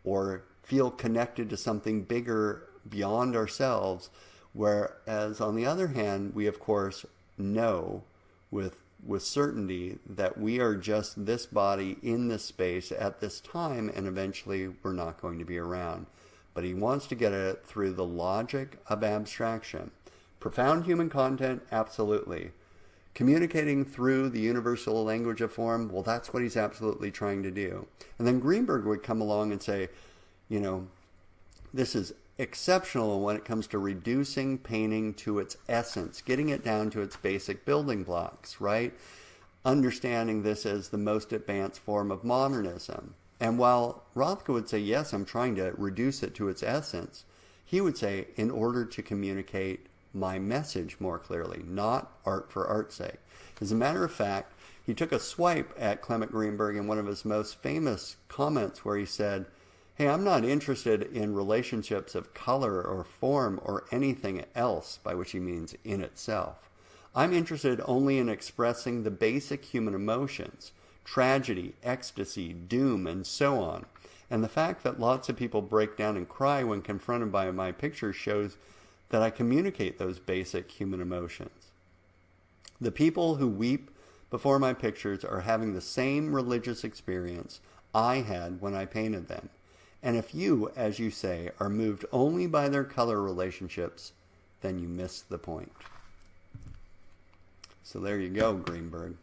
or feel connected to something bigger beyond ourselves. Whereas on the other hand, we of course know with certainty that we are just this body in this space at this time, and eventually we're not going to be around. But he wants to get at it through the logic of abstraction. Profound human content, absolutely. Communicating through the universal language of form, well, that's what he's absolutely trying to do. And then Greenberg would come along and say, this is exceptional when it comes to reducing painting to its essence, getting it down to its basic building blocks, right? Understanding this as the most advanced form of modernism. And while Rothko would say, yes, I'm trying to reduce it to its essence, he would say, in order to communicate my message more clearly, not art for art's sake. As a matter of fact, he took a swipe at Clement Greenberg in one of his most famous comments where he said, hey, I'm not interested in relationships of color or form or anything else, by which he means in itself. I'm interested only in expressing the basic human emotions, tragedy, ecstasy, doom, and so on. And the fact that lots of people break down and cry when confronted by my pictures shows that I communicate those basic human emotions. The people who weep before my pictures are having the same religious experience I had when I painted them. And if you, as you say, are moved only by their color relationships, then you miss the point. So there you go, Greenberg.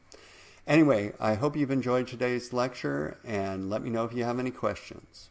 Anyway, I hope you've enjoyed today's lecture, and let me know if you have any questions.